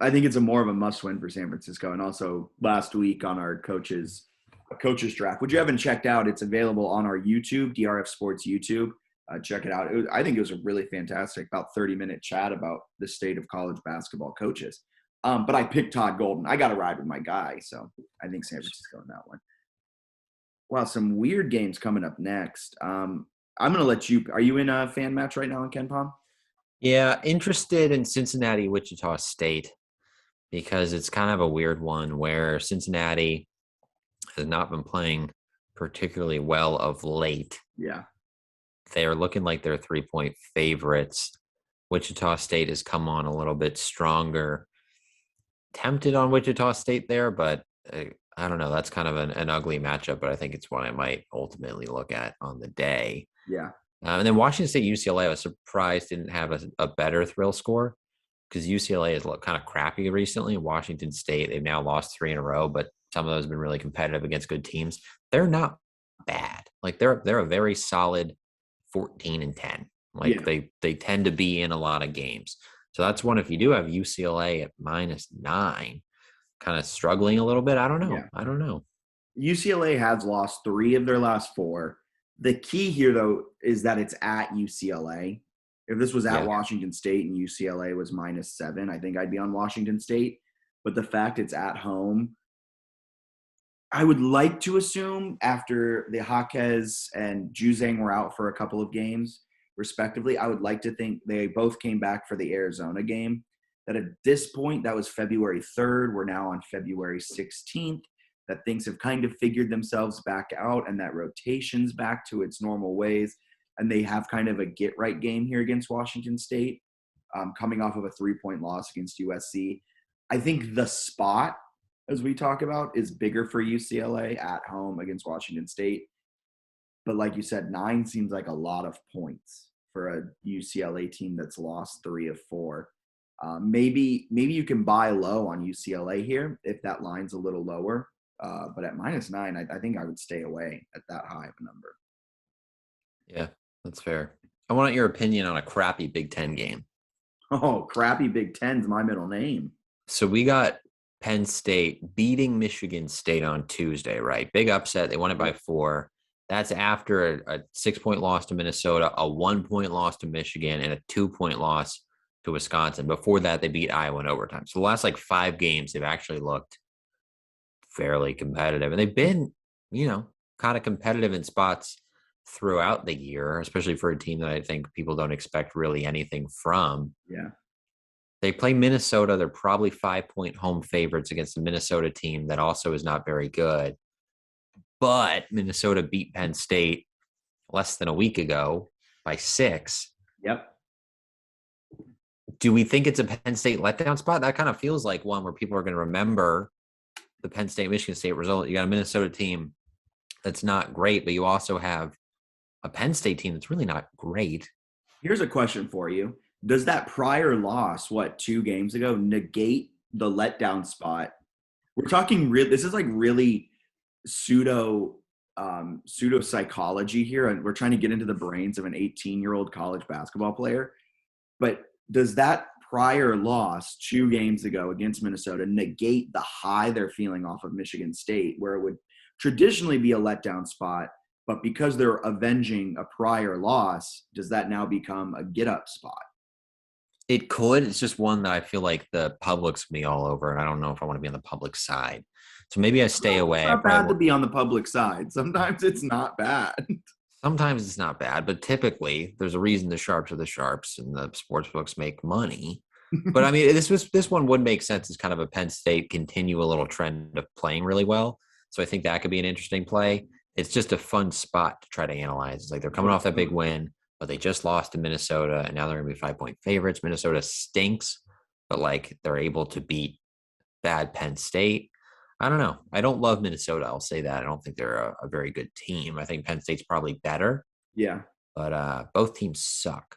Speaker 1: I think it's more of a must-win for San Francisco. And also last week on our coaches draft, which you haven't checked out, it's available on our YouTube, DRF Sports YouTube. Check it out. I think it was a really fantastic, about 30-minute chat about the state of college basketball coaches. But I picked Todd Golden. I got to ride with my guy, so I think San Francisco in that one. Wow, some weird games coming up next. I'm going to let you – are you in a fan match right now in KenPom?
Speaker 2: Yeah, interested in Cincinnati, Wichita State, because it's kind of a weird one where Cincinnati has not been playing particularly well of late.
Speaker 1: Yeah.
Speaker 2: They're looking like they're 3-point favorites. Wichita State has come on a little bit stronger. Tempted on Wichita State there, but I don't know. That's kind of an ugly matchup, but I think it's one I might ultimately look at on the day.
Speaker 1: Yeah.
Speaker 2: And then Washington State, UCLA, I was surprised didn't have a better thrill score because UCLA has looked kind of crappy recently. Washington State, they've now lost 3 in a row, but some of those have been really competitive against good teams. They're not bad. They're a very solid 14-10. They tend to be in a lot of games. So that's one. If you do have UCLA at -9, kind of struggling a little bit. I don't know.
Speaker 1: Yeah.
Speaker 2: I don't know.
Speaker 1: UCLA has lost 3 of their last 4. The key here, though, is that it's at UCLA. If this was at Washington State and UCLA was -7, I think I'd be on Washington State. But the fact it's at home, I would like to assume after the Jaquez and Juzang were out for a couple of games, respectively, I would like to think they both came back for the Arizona game. That at this point, that was February 3rd. We're now on February 16th. that things have kind of figured themselves back out and that rotation's back to its normal ways. And they have kind of a get-right game here against Washington State, coming off of a 3-point loss against USC. I think the spot, as we talk about, is bigger for UCLA at home against Washington State. But like you said, 9 seems like a lot of points for a UCLA team that's lost 3 of 4. Maybe you can buy low on UCLA here if that line's a little lower. But at -9, I think I would stay away at that high of a number.
Speaker 2: Yeah, that's fair. I want your opinion on a crappy Big Ten game.
Speaker 1: Oh, crappy Big Ten's my middle name.
Speaker 2: So we got Penn State beating Michigan State on Tuesday, right? Big upset. They won it by 4. That's after a 6-point loss to Minnesota, a 1-point loss to Michigan, and a 2-point loss to Wisconsin. Before that, they beat Iowa in overtime. So the last 5 games, they've actually looked fairly competitive. And they've been, kind of competitive in spots throughout the year, especially for a team that I think people don't expect really anything from.
Speaker 1: Yeah.
Speaker 2: They play Minnesota. They're probably 5-point home favorites against the Minnesota team that also is not very good. But Minnesota beat Penn State less than a week ago by 6.
Speaker 1: Yep.
Speaker 2: Do we think it's a Penn State letdown spot? That kind of feels like one where people are going to remember the Penn State-Michigan State result. You got a Minnesota team that's not great, but you also have a Penn State team that's really not great.
Speaker 1: Here's a question for you. Does that prior loss, 2 games ago, negate the letdown spot? We're talking this is really pseudo psychology here, and we're trying to get into the brains of an 18-year-old college basketball player. But does that prior loss 2 games ago against Minnesota negate the high they're feeling off of Michigan State, where it would traditionally be a letdown spot, but because they're avenging a prior loss, does that now become a get-up spot?
Speaker 2: It could. It's just one that I feel like the public's going to be all over, and I don't know if I want to be on the public side. So maybe I stay away.
Speaker 1: It's not bad to be on the public side. Sometimes it's not bad.
Speaker 2: Sometimes it's not bad, but typically there's a reason the sharps are the sharps and the sports books make money. But I mean, this one would make sense as kind of a Penn State continue a little trend of playing really well. So I think that could be an interesting play. It's just a fun spot to try to analyze. It's like they're coming off that big win, but they just lost to Minnesota, and now they're going to be 5-point favorites. Minnesota stinks, but they're able to beat bad Penn State. I don't know. I don't love Minnesota. I'll say that. I don't think they're a very good team. I think Penn State's probably better.
Speaker 1: Yeah.
Speaker 2: But both teams suck.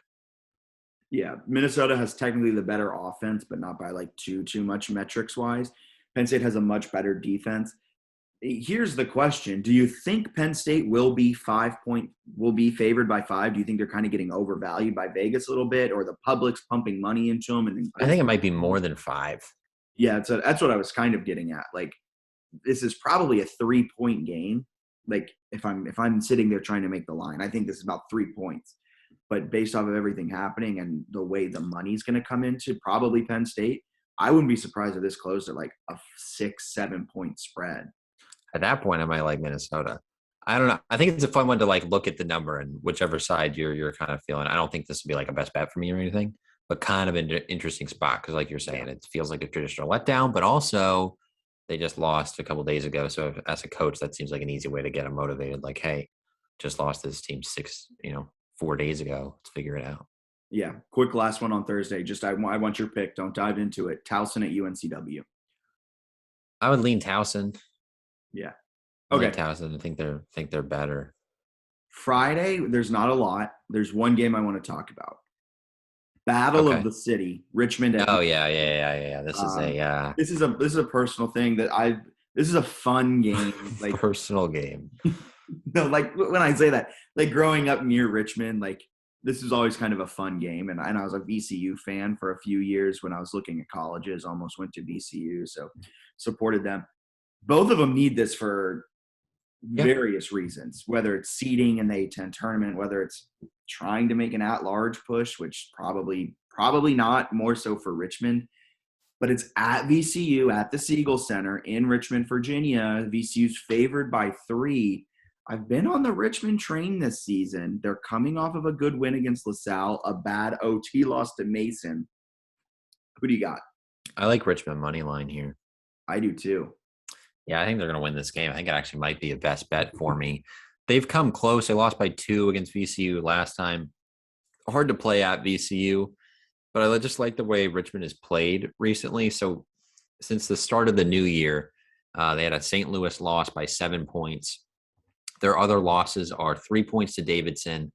Speaker 1: Yeah. Minnesota has technically the better offense, but not by too much metrics wise. Penn State has a much better defense. Here's the question. Do you think Penn State will be favored by 5? Do you think they're kind of getting overvalued by Vegas a little bit, or the public's pumping money into them?
Speaker 2: I think it might be more than 5.
Speaker 1: Yeah. That's what I was kind of getting at. This is probably a 3-point game. If I'm sitting there trying to make the line, I think this is about 3 points. But based off of everything happening and the way the money's going to come into probably Penn State, I wouldn't be surprised if this closed at a 6-7 point spread.
Speaker 2: At that point, I might like Minnesota. I don't know. I think it's a fun one to look at the number and whichever side you're kind of feeling. I don't think this would be a best bet for me or anything, but kind of an interesting spot because, like you're saying, it feels like a traditional letdown, but also they just lost a couple of days ago. So as a coach, that seems like an easy way to get them motivated. Hey, just lost this team 4 days ago. Let's figure it out.
Speaker 1: Yeah. Quick last one on Thursday. I want your pick. Don't dive into it. Towson at UNCW.
Speaker 2: I would lean Towson.
Speaker 1: Yeah.
Speaker 2: Okay. Towson. I think they're better.
Speaker 1: Friday, there's not a lot. There's one game I want to talk about. Battle of the City, Richmond.
Speaker 2: Oh yeah. This is
Speaker 1: a personal thing this is a fun game.
Speaker 2: Personal game.
Speaker 1: No, when I say that, growing up near Richmond, this is always kind of a fun game. And I was a VCU fan for a few years when I was looking at colleges, almost went to VCU. So supported them. Both of them need this for various reasons, whether it's seeding in the A10 tournament, whether it's trying to make an at-large push, which probably not, more so for Richmond. But it's at VCU, at the Siegel Center in Richmond, Virginia. VCU's favored by 3. I've been on the Richmond train this season. They're coming off of a good win against LaSalle, a bad OT loss to Mason. Who do you got?
Speaker 2: I like Richmond money line here.
Speaker 1: I do too.
Speaker 2: Yeah, I think they're going to win this game. I think it actually might be a best bet for me. They've come close. They lost by 2 against VCU last time. Hard to play at VCU, but I just like the way Richmond has played recently. So since the start of the new year, they had a St. Louis loss by 7 points. Their other losses are 3 points to Davidson,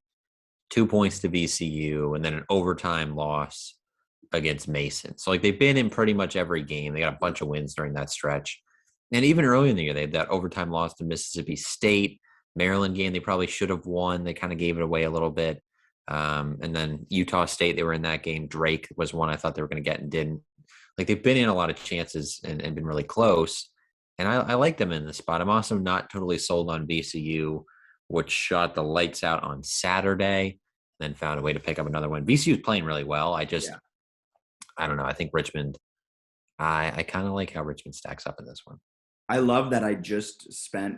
Speaker 2: 2 points to VCU, and then an overtime loss against Mason. So like they've been in pretty much every game. They got a bunch of wins during that stretch. And even earlier in the year, they had that overtime loss to Mississippi State. Maryland game, they probably should have won. They kind of gave it away a little bit. And then Utah State, they were in that game. Drake was one I thought they were going to get and didn't. Like they've been in a lot of chances and been really close. And I like them in this spot. I'm also not totally sold on VCU, which shot the lights out on Saturday, then found a way to pick up another one. VCU is playing really well. I don't know. I think Richmond, I kind of like how Richmond stacks up in this one.
Speaker 1: I love that I just spent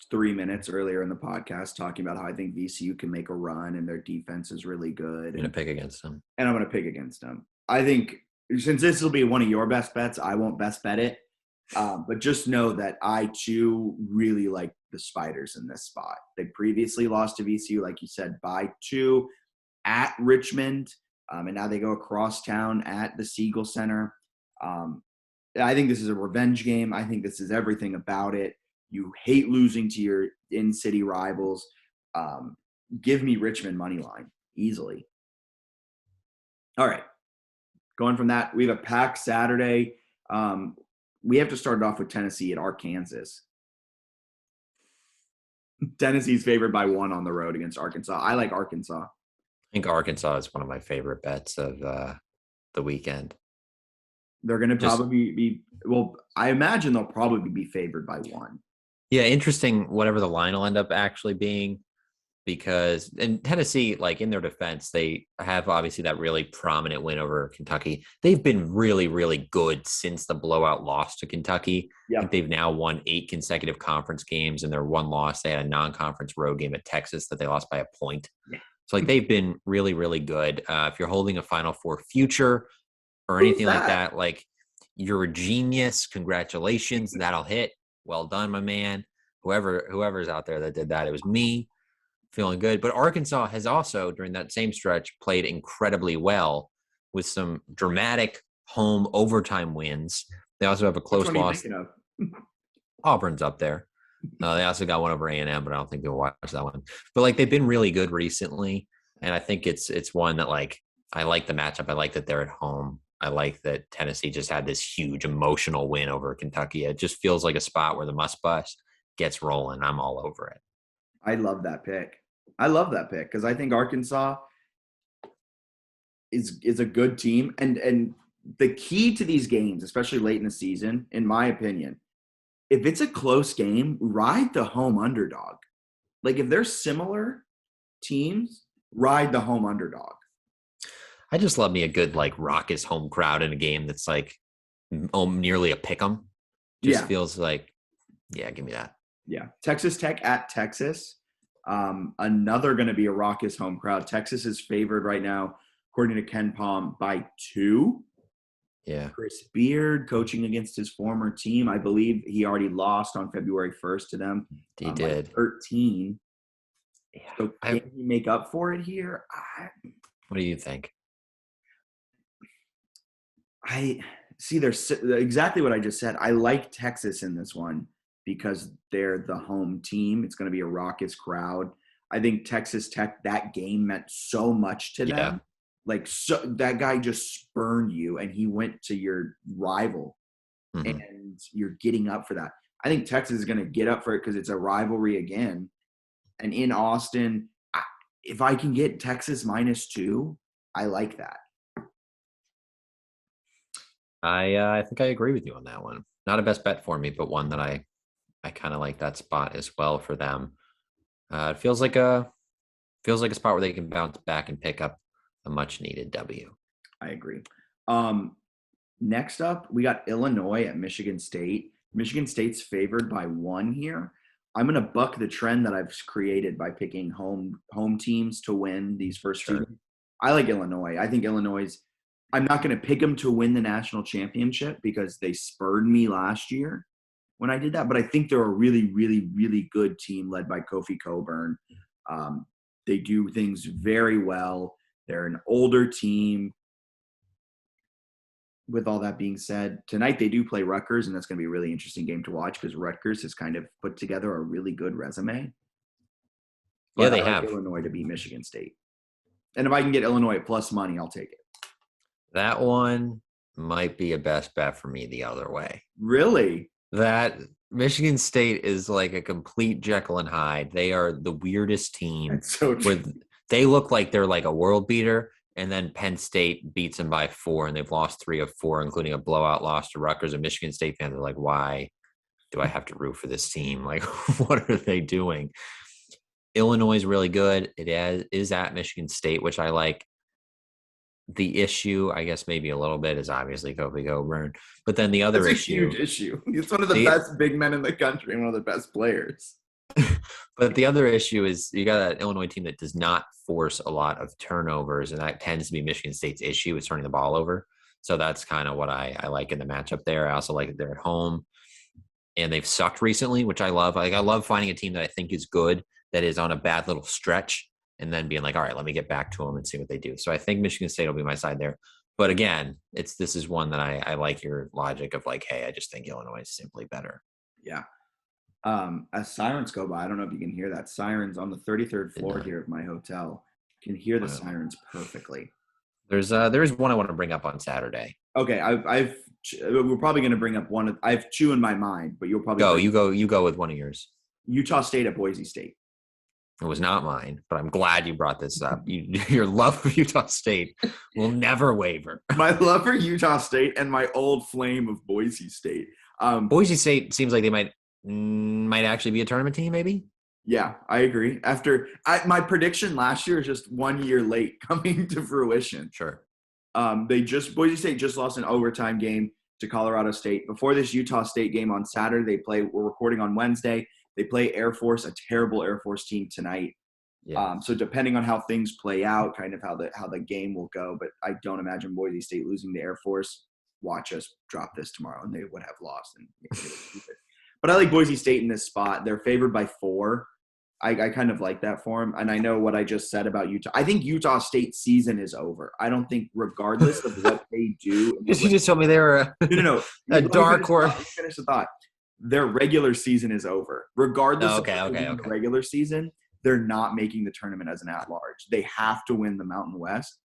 Speaker 1: 3 minutes earlier in the podcast talking about how I think VCU can make a run and their defense is really good.
Speaker 2: I'm going to pick against them.
Speaker 1: And I'm going to pick against them. I think since this will be one of your best bets, I won't best bet it. But just know that I, too, really like the Spiders in this spot. They previously lost to VCU, like you said, by 2 at Richmond. And now they go across town at the Siegel Center. I think this is a revenge game. I think this is everything about it. You hate losing to your in-city rivals. Give me Richmond money line easily. All right. Going from that, we have a packed Saturday. We have to start it off with Tennessee at Arkansas. Tennessee's favored by 1 on the road against Arkansas. I like Arkansas.
Speaker 2: I think Arkansas is one of my favorite bets of the weekend.
Speaker 1: They're going to probably be – well, I imagine they'll probably be favored by 1.
Speaker 2: Yeah, interesting whatever the line will end up actually being, because in Tennessee, like in their defense, they have obviously that really prominent win over Kentucky. They've been really, really good since the blowout loss to Kentucky.
Speaker 1: Yep.
Speaker 2: I think they've now won 8 consecutive conference games, and their one loss, they had a non-conference road game at Texas that they lost by a point. Yeah. So like they've been really, really good. If you're holding a Final Four future or anything like that, like you're a genius. Congratulations. That'll hit. Well done, my man. Whoever's out there that did that, it was me. Feeling good. But Arkansas has also, during that same stretch, played incredibly well with some dramatic home overtime wins. They also have a close loss. Auburn's up there. They also got one over A&M, but I don't think they'll watch that one. But like they've been really good recently, and I think it's one that like I like the matchup. I like that they're at home. I like that Tennessee just had this huge emotional win over Kentucky. It just feels like a spot where the must bust gets rolling. I'm all over it.
Speaker 1: I love that pick. Because I think Arkansas is a good team. And the key to these games, especially late in the season, in my opinion, if it's a close game, ride the home underdog. Like if they're similar teams, ride the home underdog.
Speaker 2: I just love me a good like raucous home crowd in a game that's like nearly a pick 'em. Just feels like, yeah, give me that.
Speaker 1: Yeah. Texas Tech at Texas. Another going to be a raucous home crowd. Texas is favored right now, according to Ken Palm, by 2.
Speaker 2: Yeah.
Speaker 1: Chris Beard coaching against his former team. I believe he already lost on February 1st to them.
Speaker 2: He did.
Speaker 1: Like 13.
Speaker 2: Yeah.
Speaker 1: So can he make up for it here?
Speaker 2: What do you think?
Speaker 1: I see there's exactly what I just said. I like Texas in this one because they're the home team. It's going to be a raucous crowd. I think Texas Tech, that game meant so much to them. Like so, that guy just spurned you and he went to your rival and you're getting up for that. I think Texas is going to get up for it because it's a rivalry again. And in Austin, if I can get Texas -2, I like that.
Speaker 2: I think I agree with you on that one. Not a best bet for me, but one that I kind of like that spot as well for them. It feels like a spot where they can bounce back and pick up a much needed W.
Speaker 1: I agree. Next up, we got Illinois at Michigan State. Michigan State's favored by 1 here. I'm going to buck the trend that I've created by picking home teams to win these first 2. I like Illinois. I think I'm not going to pick them to win the national championship because they spurred me last year. when I did that, but I think they're a really, really, really good team led by Kofi Coburn. They do things very well. They're an older team. With all that being said, tonight they do play Rutgers, and that's going to be a really interesting game to watch because Rutgers has kind of put together a really good resume. But
Speaker 2: Yeah, they
Speaker 1: I like
Speaker 2: have.
Speaker 1: Illinois to beat Michigan State. And if I can get Illinois at plus money, I'll take it.
Speaker 2: That one might be a best bet for me the other way.
Speaker 1: Really?
Speaker 2: That Michigan State is like a complete Jekyll and Hyde. They are the weirdest team.
Speaker 1: That's so true.
Speaker 2: They look like they're like a world beater, and then Penn State beats them by 4, and they've lost 3 of 4, including a blowout loss to Rutgers. And Michigan State fans are like, why do I have to root for this team? Like, what are they doing? Illinois is really good. It is at Michigan State, which I like. The issue, I guess, maybe a little bit is obviously Kofi Coburn. But then the other
Speaker 1: That's a huge issue. He's one of the best big men in the country and one of the best players.
Speaker 2: But the other issue is you got an Illinois team that does not force a lot of turnovers, and that tends to be Michigan State's issue is turning the ball over. So that's kind of what I like in the matchup there. I also like that they're at home, and they've sucked recently, which I love. Like, I love finding a team that I think is good that is on a bad little stretch and then being like, all right, let me get back to them and see what they do. So I think Michigan State will be my side there. But again, this is one that I like your logic of like, hey, I just think Illinois is simply better.
Speaker 1: Yeah. As sirens go by, I don't know if you can hear that. Sirens on the 33rd floor here of my hotel. Can hear the sirens perfectly.
Speaker 2: There is one I want to bring up on Saturday.
Speaker 1: Okay, we're probably going to bring up one. I have two in my mind, but you'll probably
Speaker 2: You go with one of yours.
Speaker 1: Utah State at Boise State.
Speaker 2: It was not mine, but I'm glad you brought this up. Your love for Utah State will never waver.
Speaker 1: My love for Utah State and my old flame of Boise State.
Speaker 2: Boise State seems like they might actually be a tournament team, maybe.
Speaker 1: Yeah, I agree. My prediction last year is just 1 year late coming to fruition.
Speaker 2: Sure.
Speaker 1: Boise State just lost an overtime game to Colorado State. Before this Utah State game on Saturday, we're recording on Wednesday. They play Air Force, a terrible Air Force team tonight. Yeah. So depending on how things play out, kind of how the game will go, but I don't imagine Boise State losing to Air Force. Watch us drop this tomorrow, and they would have lost. But I like Boise State in this spot. They're favored by 4. I kind of like that for them. And I know what I just said about Utah. I think Utah State's season is over. I don't think, regardless of what they do.
Speaker 2: You just told me they were a dark horse.
Speaker 1: Finish the thought. Their regular season is over. Regardless of the regular season, they're not making the tournament as an at-large. They have to win the Mountain West.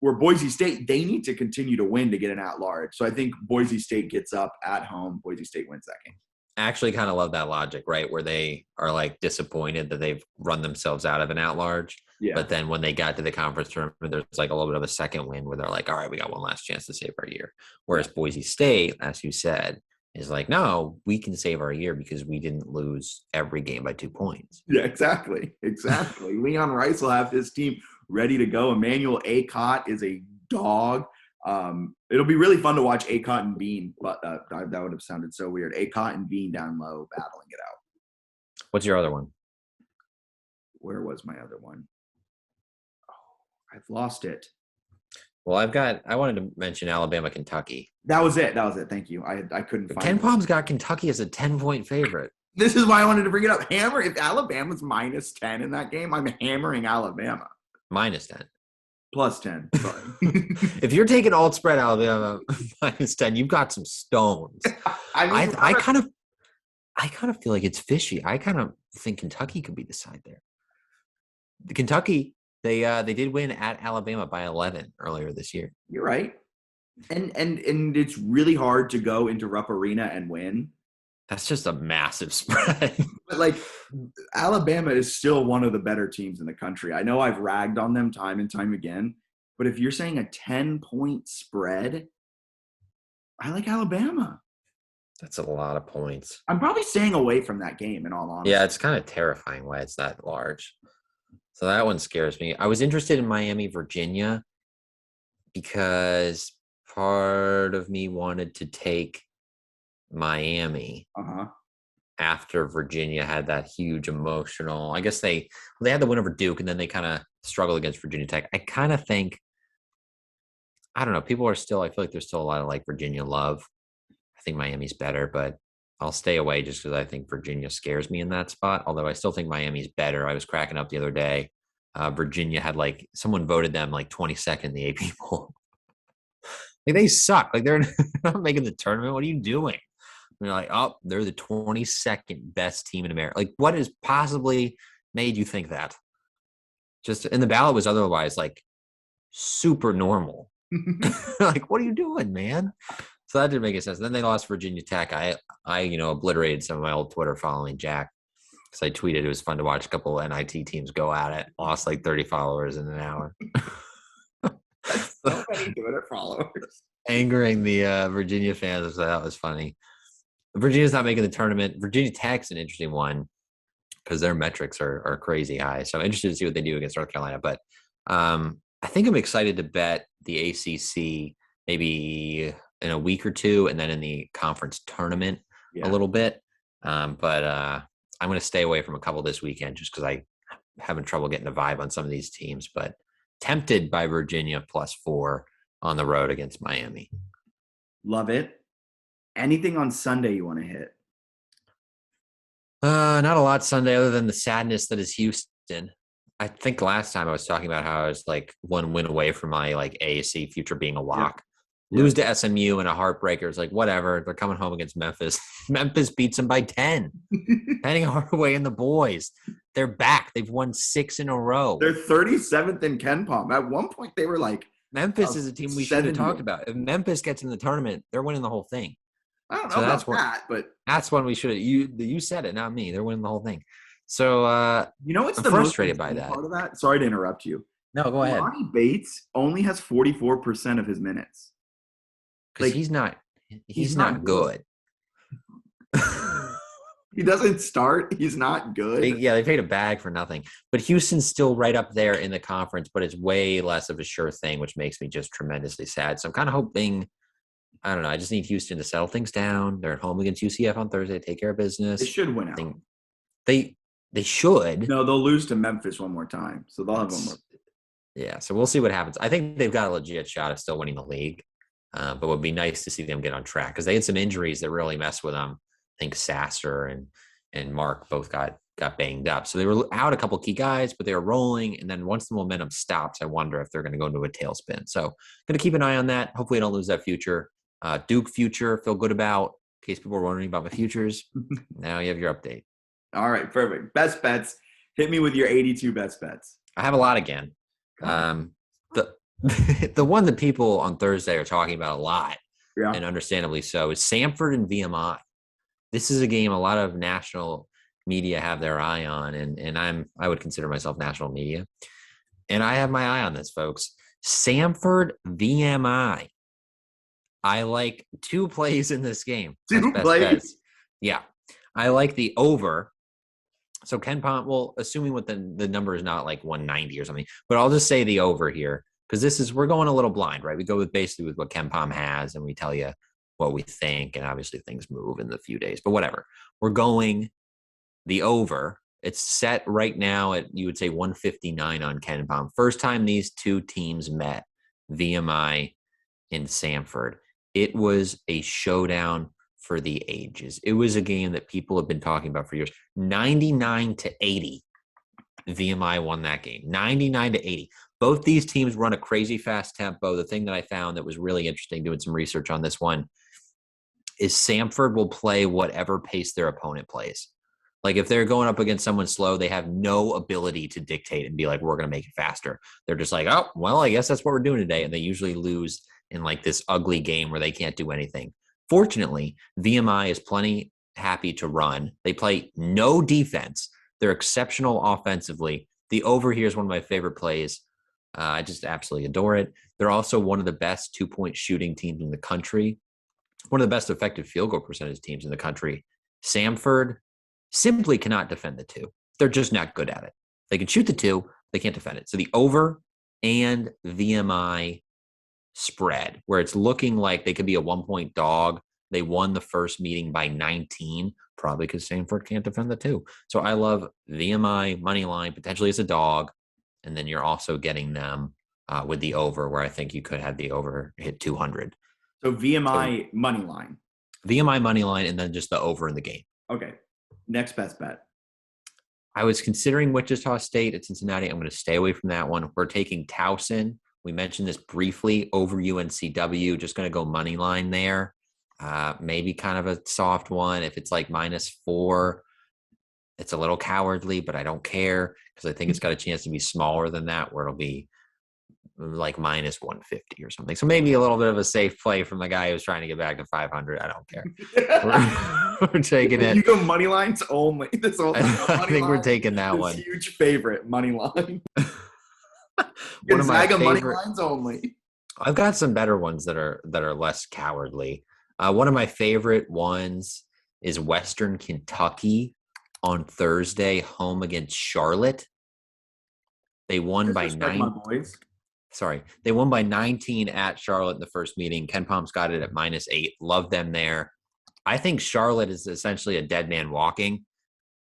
Speaker 1: Where Boise State, they need to continue to win to get an at-large. So I think Boise State gets up at home. Boise State wins that game.
Speaker 2: I actually kind of love that logic, right? Where they are like disappointed that they've run themselves out of an at-large. Yeah. But then when they got to the conference tournament, there's like a little bit of a second win where they're like, all right, we got one last chance to save our year. Whereas Boise State, as you said, is like, no, we can save our year because we didn't lose every game by 2 points.
Speaker 1: Yeah, exactly. Leon Rice will have his team ready to go. Emmanuel Acott is a dog. It'll be really fun to watch Acott and Bean, but that would have sounded so weird. Acott and Bean down low battling it out.
Speaker 2: What's your other one?
Speaker 1: Where was my other one? Oh, I've lost it.
Speaker 2: Well, I wanted to mention Alabama, Kentucky.
Speaker 1: That was it. Thank you. I couldn't find it.
Speaker 2: KenPom's got Kentucky as a 10-point favorite.
Speaker 1: This is why I wanted to bring it up. If Alabama's minus 10 in that game, I'm hammering Alabama.
Speaker 2: Minus 10.
Speaker 1: Plus 10. Sorry.
Speaker 2: If you're taking alt spread Alabama minus 10, you've got some stones. I kind of feel like it's fishy. I kind of think Kentucky could be the side there. Kentucky, they did win at Alabama by 11 earlier this year.
Speaker 1: You're right. And it's really hard to go into Rupp Arena and win.
Speaker 2: That's just a massive spread.
Speaker 1: But like Alabama is still one of the better teams in the country. I know I've ragged on them time and time again, but if you're saying a 10-point spread, I like Alabama.
Speaker 2: That's a lot of points.
Speaker 1: I'm probably staying away from that game in all honesty.
Speaker 2: Yeah, it's kind of terrifying why it's that large. So that one scares me. I was interested in Miami, Virginia, because part of me wanted to take Miami after Virginia had that huge emotional. I guess they had the win over Duke, and then they kind of struggled against Virginia Tech. I kind of think, I don't know, people are still, I feel like there's still a lot of like Virginia love. I think Miami's better, but I'll stay away just because I think Virginia scares me in that spot. Although I still think Miami's better. I was cracking up the other day. Virginia had someone voted them 22nd in the AP poll. They suck. They're not making the tournament. What are you doing? And they're oh, they're the 22nd best team in America. What has possibly made you think that? Just and the ballot was otherwise super normal. What are you doing, man? So that didn't make any sense. Then they lost Virginia Tech. I obliterated some of my old Twitter following, Jack, because I tweeted it was fun to watch a couple of NIT teams go at it. Lost 30 followers in an hour.
Speaker 1: That's so many Twitter followers.
Speaker 2: Angering the Virginia fans. So that was funny. Virginia's not making the tournament. Virginia Tech's an interesting one because their metrics are crazy high. So I'm interested to see what they do against North Carolina. But I think I'm excited to bet the ACC maybe in a week or two, and then in the conference tournament a little bit. But I'm going to stay away from a couple this weekend just because I'm having trouble getting a vibe on some of these teams. But tempted by Virginia +4 on the road against Miami.
Speaker 1: Love it. Anything on Sunday you want to hit?
Speaker 2: Not a lot Sunday other than the sadness that is Houston. I think last time I was talking about how I was one win away from my AAC future being a lock. Yeah. Lose to SMU in a heartbreaker. It's whatever. They're coming home against Memphis. Memphis beats them by 10. Penny Hardaway and the boys. They're back. They've won 6 in a row.
Speaker 1: They're 37th in KenPom. At one point, they were
Speaker 2: Memphis is a team we should have talked about. If Memphis gets in the tournament, they're winning the whole thing.
Speaker 1: I don't know about that, but
Speaker 2: that's when we should have. You said it, not me. They're winning the whole thing. So
Speaker 1: what's
Speaker 2: I'm
Speaker 1: the
Speaker 2: frustrated by that.
Speaker 1: Part of that? Sorry to interrupt you.
Speaker 2: No, go ahead.
Speaker 1: Ronnie Bates only has 44% of his minutes.
Speaker 2: Because he's not good.
Speaker 1: He doesn't start. He's not good.
Speaker 2: They paid a bag for nothing. But Houston's still right up there in the conference, but it's way less of a sure thing, which makes me just tremendously sad. So I'm kind of hoping, I don't know, I just need Houston to settle things down. They're at home against UCF on Thursday. Take care of business.
Speaker 1: They should win out.
Speaker 2: They should.
Speaker 1: No, they'll lose to Memphis one more time. So they'll have one more.
Speaker 2: Yeah, so we'll see what happens. I think they've got a legit shot of still winning the league. But it would be nice to see them get on track because they had some injuries that really messed with them. I think Sasser and Mark both got banged up. So they were out a couple key guys, but they were rolling. And then once the momentum stops, I wonder if they're going to go into a tailspin. So going to keep an eye on that. Hopefully I don't lose that future. Duke future, feel good about, in case people are wondering about my futures. Now you have your update.
Speaker 1: All right, perfect. Best bets. Hit me with your 82 best bets.
Speaker 2: I have a lot again. The one that people on Thursday are talking about a lot, and understandably so, is Samford and VMI. This is a game a lot of national media have their eye on, and I would consider myself national media. And I have my eye on this, folks. Samford VMI. I like 2 plays in this game.
Speaker 1: 2 plays? Bets.
Speaker 2: Yeah. I like the over. So KenPom, well, assuming what the number is not 190 or something, but I'll just say the over here. Because we're going a little blind, right? We go basically with what KenPom has, and we tell you what we think, and obviously things move in the few days. But whatever, we're going the over. It's set right now at, you would say, 159 on KenPom. First time these 2 teams met, VMI and Samford. It was a showdown for the ages. It was a game that people have been talking about for years. 99-80, VMI won that game. 99-80. Both these teams run a crazy fast tempo. The thing that I found that was really interesting doing some research on this one is Samford will play whatever pace their opponent plays. If they're going up against someone slow, they have no ability to dictate and be we're going to make it faster. They're just oh, well, I guess that's what we're doing today. And they usually lose in this ugly game where they can't do anything. Fortunately, VMI is plenty happy to run. They play no defense. They're exceptional offensively. The over here is one of my favorite plays. I just absolutely adore it. They're also one of the best 2-point shooting teams in the country, one of the best effective field goal percentage teams in the country. Samford simply cannot defend the 2. They're just not good at it. They can shoot the 2. They can't defend it. So the over and VMI spread, where it's looking like they could be a 1-point dog. They won the first meeting by 19, probably because Samford can't defend the 2. So I love VMI money line, potentially as a dog. And then you're also getting them with the over, where I think you could have the over hit 200.
Speaker 1: So VMI money line.
Speaker 2: VMI money line, and then just the over in the game.
Speaker 1: Okay. Next best bet.
Speaker 2: I was considering Wichita State at Cincinnati. I'm going to stay away from that one. We're taking Towson. We mentioned this briefly over UNCW. Just going to go money line there. Maybe kind of a soft one. If it's like -4, it's a little cowardly, but I don't care because I think it's got a chance to be smaller than that, where it'll be like -150 or something. So maybe a little bit of a safe play from the guy who's trying to get back to 500. I don't care. We're taking it.
Speaker 1: You go money lines only. This whole
Speaker 2: I think we're taking that one.
Speaker 1: Huge favorite money line.
Speaker 2: One of my
Speaker 1: money lines only.
Speaker 2: I've got some better ones that are less cowardly. One of my favorite ones is Western Kentucky on Thursday, home against Charlotte. They won by 9. They won by 19 at Charlotte in the first meeting. Ken Palm's got it at -8. Love them there. I think Charlotte is essentially a dead man walking.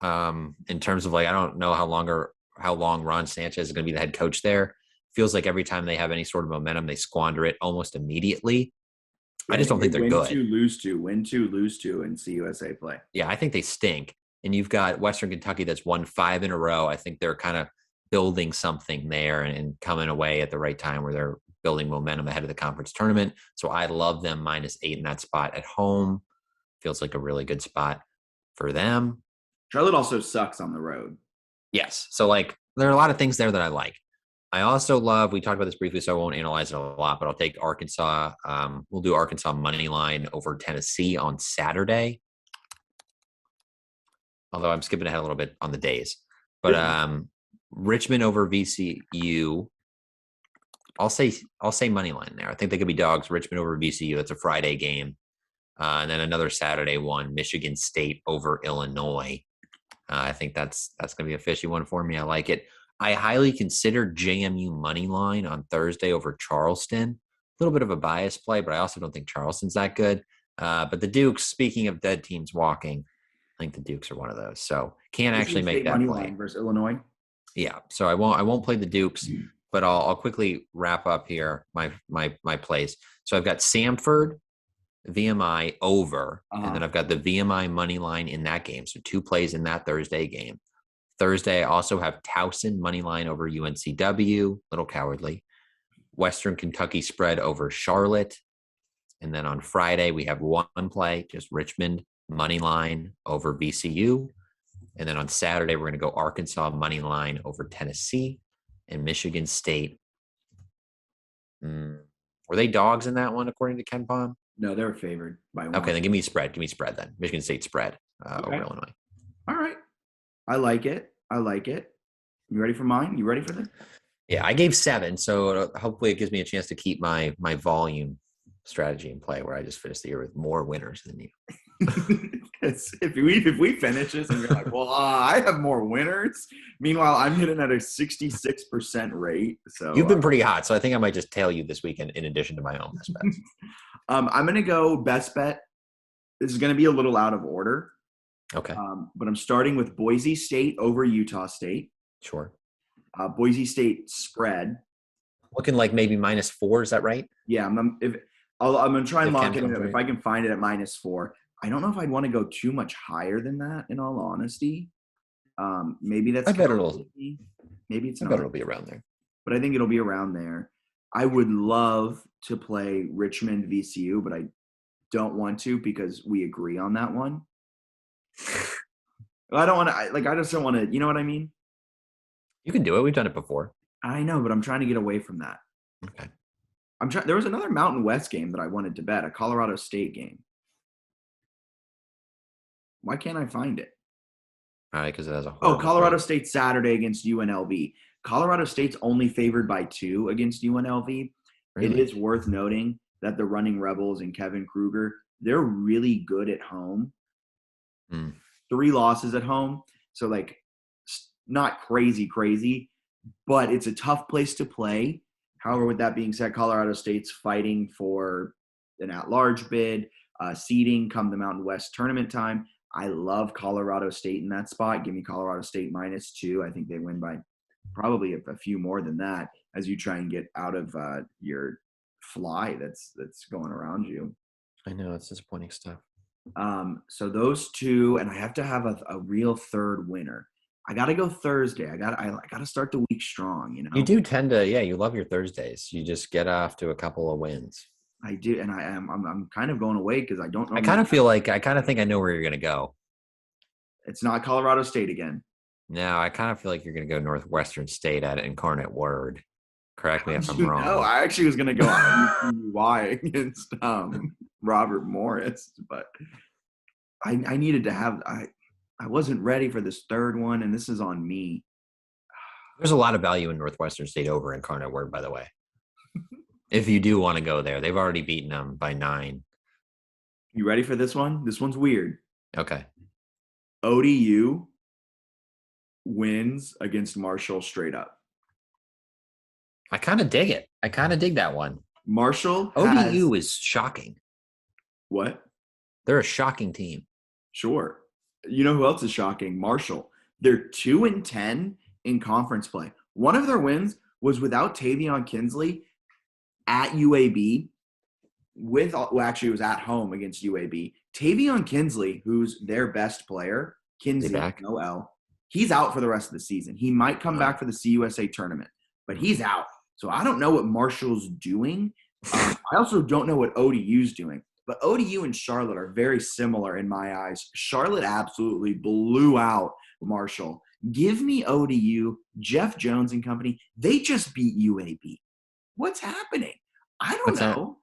Speaker 2: In terms of like, I don't know how long Ron Sanchez is going to be the head coach there. Feels like every time they have any sort of momentum, they squander it almost immediately. I just don't think they're good.
Speaker 1: Win two, lose two, and CUSA play.
Speaker 2: Yeah, I think they stink. And you've got Western Kentucky that's won 5 in a row. I think they're kind of building something there and coming away at the right time where they're building momentum ahead of the conference tournament. So I love them -8 in that spot at home. Feels like a really good spot for them.
Speaker 1: Charlotte also sucks on the road.
Speaker 2: Yes. So like there are a lot of things there that I like. I also love, we talked about this briefly, so I won't analyze it a lot, but I'll take Arkansas. We'll do Arkansas money line over Tennessee on Saturday. Although I'm skipping ahead a little bit on the days. But Richmond over VCU. I'll say money line there. I think they could be dogs. Richmond over VCU. That's a Friday game. And then another Saturday one, Michigan State over Illinois. I think that's going to be a fishy one for me. I like it. I highly considered JMU money line on Thursday over Charleston. A little bit of a bias play, but I also don't think Charleston's that good. But the Dukes, speaking of dead teams walking, I think the Dukes are one of those. So can't actually make that
Speaker 1: money
Speaker 2: play.
Speaker 1: Line versus Illinois.
Speaker 2: Yeah. So I won't play the Dukes, but I'll quickly wrap up here my plays. So I've got Samford VMI over, and then I've got the VMI money line in that game. So 2 plays in that Thursday game. Thursday, I also have Towson money line over UNCW, little cowardly. Western Kentucky spread over Charlotte. And then on Friday, we have one play, just Richmond money line over VCU. And then on Saturday, we're going to go Arkansas money line over Tennessee and Michigan State. Were they dogs in that one, according to Ken Palm?
Speaker 1: No, they were favored by 1.
Speaker 2: Okay, then give me spread. Give me spread then. Michigan State spread over Illinois.
Speaker 1: All right. I like it. You ready for mine? You ready for this?
Speaker 2: Yeah, I gave 7, so hopefully it gives me a chance to keep my volume strategy in play, where I just finish the year with more winners than you.
Speaker 1: if we finish this and you're like, well, I have more winners. Meanwhile, I'm hitting at a 66% rate. So
Speaker 2: you've been pretty hot, so I think I might just tail you this weekend in addition to my own best bets.
Speaker 1: I'm going to go best bet. This is going to be a little out of order.
Speaker 2: Okay.
Speaker 1: But I'm starting with Boise State over Utah State.
Speaker 2: Sure.
Speaker 1: Boise State spread.
Speaker 2: Looking like maybe -4. Is that right?
Speaker 1: Yeah. I'm going to try and lock it in. If I can find it at -4. I don't know if I'd want to go too much higher than that, in all honesty. Maybe that's.
Speaker 2: I bet it'll.
Speaker 1: Maybe it's
Speaker 2: I
Speaker 1: not.
Speaker 2: bet it'll be around there.
Speaker 1: But I think it'll be around there. I would love to play Richmond VCU, but I don't want to because we agree on that one. I don't want to. I just don't want to. You know what I mean?
Speaker 2: You can do it. We've done it before.
Speaker 1: I know, but I'm trying to get away from that.
Speaker 2: Okay.
Speaker 1: There was another Mountain West game that I wanted to bet, a Colorado State game. Why can't I find it?
Speaker 2: Because it has a.
Speaker 1: Colorado State Saturday against UNLV. Colorado State's only favored by 2 against UNLV. Really? It is worth noting that the Running Rebels and Kevin Kruger, they're really good at home. 3 losses at home. So, not crazy, but it's a tough place to play. However, with that being said, Colorado State's fighting for an at-large bid, seeding come the Mountain West tournament time. I love Colorado State in that spot. Give me Colorado State -2. I think they win by probably a few more than that as you try and get out of your fly that's going around you.
Speaker 2: I know, it's disappointing stuff.
Speaker 1: So those two, and I have to have a real third winner. I got to go Thursday. I got to start the week strong,
Speaker 2: You do tend to, yeah, you love your Thursdays. You just get off to a couple of wins.
Speaker 1: I do, and I'm kind of going away because I don't
Speaker 2: I
Speaker 1: normally.
Speaker 2: kind of feel like I kind of think I know where you're going to go.
Speaker 1: It's not Colorado State again.
Speaker 2: No, I kind of feel like you're going to go Northwestern State at Incarnate Word. Correct me if I'm wrong.
Speaker 1: No, I actually was going to go UY against Robert Morris, but I needed to have I wasn't ready for this third one, and this is on me.
Speaker 2: There's a lot of value in Northwestern State over Incarnate Word, by the way. If you do want to go there, they've already beaten them by 9.
Speaker 1: You ready for this one? This one's weird.
Speaker 2: Okay.
Speaker 1: ODU wins against Marshall straight up.
Speaker 2: I kind of dig it. I kind of dig that one.
Speaker 1: Marshall
Speaker 2: ODU is shocking.
Speaker 1: What?
Speaker 2: They're a shocking team.
Speaker 1: Sure. You know who else is shocking? Marshall. They're 2-10 in conference play. One of their wins was without Tavion Kinsley at UAB. Actually, it was at home against UAB. Tavion Kinsley, who's their best player, Kinsley, Noel, he's out for the rest of the season. He might come back for the CUSA tournament, but he's out. So I don't know what Marshall's doing. I also don't know what ODU's doing. But ODU and Charlotte are very similar in my eyes. Charlotte absolutely blew out Marshall. Give me ODU, Jeff Jones and company. They just beat UAB. What's happening? I don't know.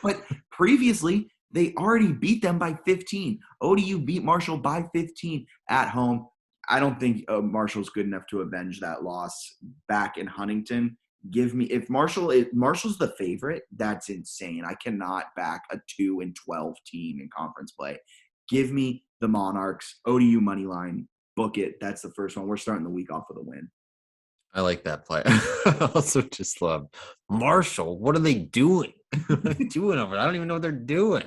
Speaker 1: But previously, they already beat them by 15. ODU beat Marshall by 15 at home. I don't think Marshall's good enough to avenge that loss back in Huntington. Give me, if Marshall's the favorite, that's insane. I cannot back a 2-12 team in conference play. Give me the Monarchs, ODU money line, book it. That's the first one. We're starting the week off with a win.
Speaker 2: I like that play. I also just love Marshall. What are they doing? What are they doing over there? I don't even know what they're doing.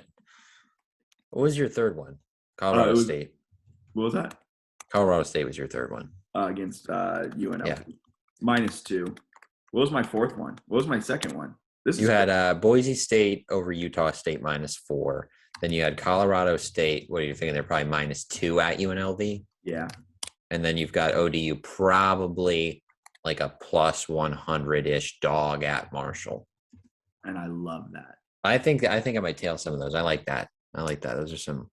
Speaker 2: What was your third one? Colorado State.
Speaker 1: What was that?
Speaker 2: Colorado State was your third one.
Speaker 1: Against UNLV.
Speaker 2: Yeah.
Speaker 1: -2. What was my fourth one? What was my second one?
Speaker 2: You had Boise State over Utah State -4. Then you had Colorado State. What are you thinking? They're probably -2 at UNLV.
Speaker 1: Yeah.
Speaker 2: And then you've got ODU probably like a +100-ish dog at Marshall.
Speaker 1: And I love that.
Speaker 2: I think I might tail some of those. I like that. Those are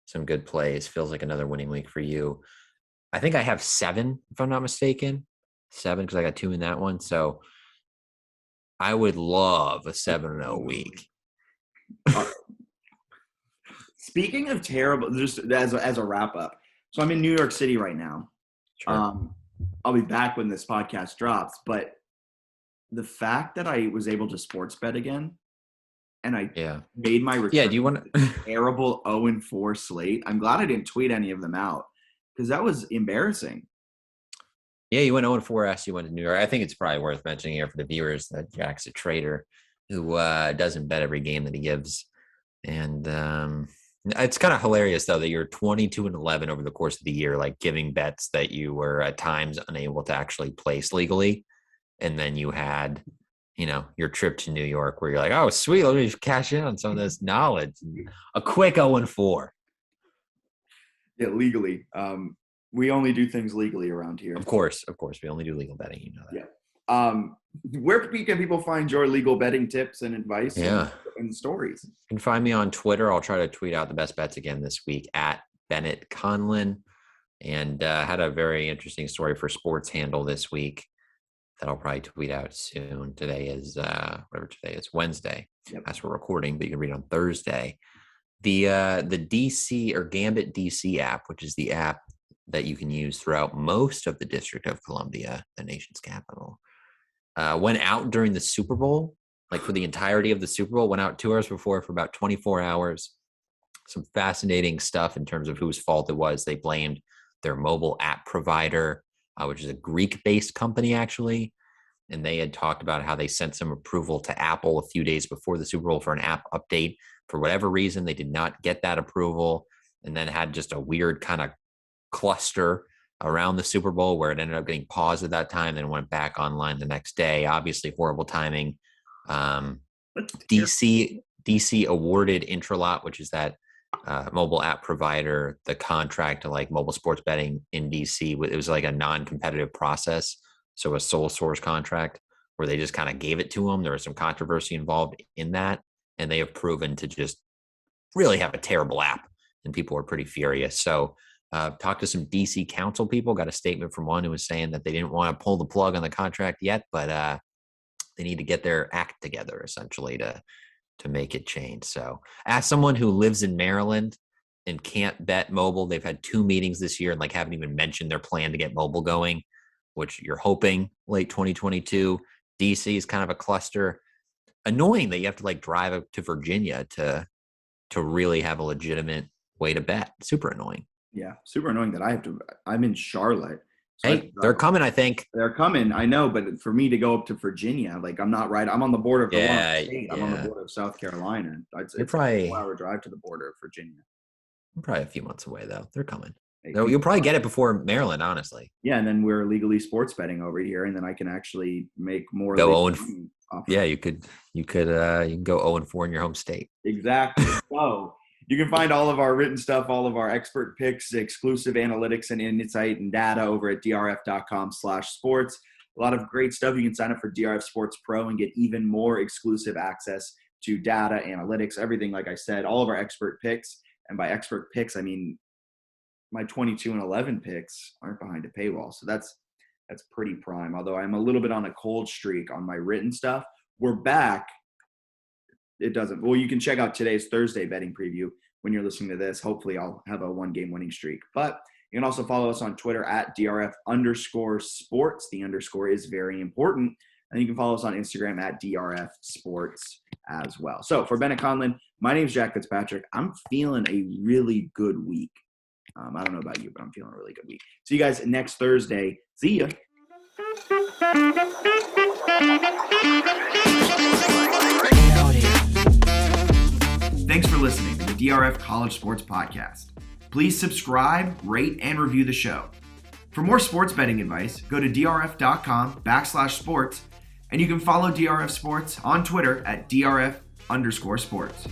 Speaker 2: some good plays. Feels like another winning week for you. I think I have 7, if I'm not mistaken. 7 because I got 2 in that one. So I would love a 7-0 week.
Speaker 1: Speaking of terrible, just as a wrap up. So I'm in New York City right now. Sure. I'll be back when this podcast drops. But the fact that I was able to sports bet again, and I made my return.
Speaker 2: Yeah, do you want to
Speaker 1: terrible 0-4 slate? I'm glad I didn't tweet any of them out because that was embarrassing.
Speaker 2: Yeah, you went 0-4 after you went to New York. I think it's probably worth mentioning here for the viewers that Jack's a trader who doesn't bet every game that he gives. And it's kind of hilarious, though, that you're 22-11 over the course of the year, like giving bets that you were at times unable to actually place legally. And then you had, your trip to New York where you're like, oh, sweet, let me cash in on some of this knowledge. A quick 0-4.
Speaker 1: Yeah, legally. We only do things legally around here.
Speaker 2: Of course. We only do legal betting. You know that.
Speaker 1: Yeah. Where can people find your legal betting tips and advice and stories?
Speaker 2: You can find me on Twitter. I'll try to tweet out the best bets again this week at Bennett Conlin. And had a very interesting story for Sports Handle this week that I'll probably tweet out soon. Today is Wednesday. Yep. As we're recording, but you can read on Thursday. The DC or Gambit DC app, which is the app that you can use throughout most of the District of Columbia, the nation's capital, went out during the Super Bowl, like for the entirety of the Super Bowl, went out 2 hours before for about 24 hours. Some fascinating stuff in terms of whose fault it was. They blamed their mobile app provider, which is a Greek-based company, actually. And they had talked about how they sent some approval to Apple a few days before the Super Bowl for an app update. For whatever reason, they did not get that approval and then had just a weird kind of cluster around the Super Bowl where it ended up getting paused at that time, then went back online the next day. Obviously, horrible timing. DC awarded Intralot, which is that mobile app provider the contract to like mobile sports betting in DC. It was like a non-competitive process, so a sole source contract where they just kind of gave it to them. There was some controversy involved in that, and they have proven to just really have a terrible app, and people were pretty furious. So talked to some DC council people, got a statement from one who was saying that they didn't want to pull the plug on the contract yet, but they need to get their act together essentially to make it change. So as someone who lives in Maryland and can't bet mobile, they've had 2 meetings this year and like haven't even mentioned their plan to get mobile going, which you're hoping late 2022. DC is kind of a cluster. Annoying that you have to like drive up to Virginia to really have a legitimate way to bet. Super annoying.
Speaker 1: Yeah, super annoying that I'm in Charlotte. So
Speaker 2: hey, they're coming, I think.
Speaker 1: They're coming, I know, but for me to go up to Virginia, like I'm not right. I'm on the border of the state. I'm on the border of South Carolina. It's probably a 4-hour drive to the border of Virginia.
Speaker 2: I'm probably a few months away, though. They're coming. You'll probably get it before Maryland, honestly.
Speaker 1: Yeah, and then we're legally sports betting over here, and then I can actually make more.
Speaker 2: Go 0 yeah, you can go 0-4 in your home state.
Speaker 1: Exactly. So you can find all of our written stuff, all of our expert picks, exclusive analytics and insight and data over at drf.com/sports. A lot of great stuff. You can sign up for DRF Sports Pro and get even more exclusive access to data, analytics, everything. Like I said, all of our expert picks, and by expert picks, I mean my 22-11 picks aren't behind a paywall. So that's pretty prime. Although I'm a little bit on a cold streak on my written stuff. We're back. It doesn't. Well, you can check out today's Thursday betting preview when you're listening to this. Hopefully I'll have a 1-game winning streak. But you can also follow us on Twitter at DRF_sports. The underscore is very important. And you can follow us on Instagram at DRF Sports as well. So for Bennett Conlon, my name is Jack Fitzpatrick. I'm feeling a really good week. I don't know about you, but I'm feeling a really good week. See you guys next Thursday. See ya. Thanks for listening to the DRF College Sports Podcast. Please subscribe, rate, and review the show. For more sports betting advice, go to drf.com/sports, and you can follow DRF Sports on Twitter at DRF_sports.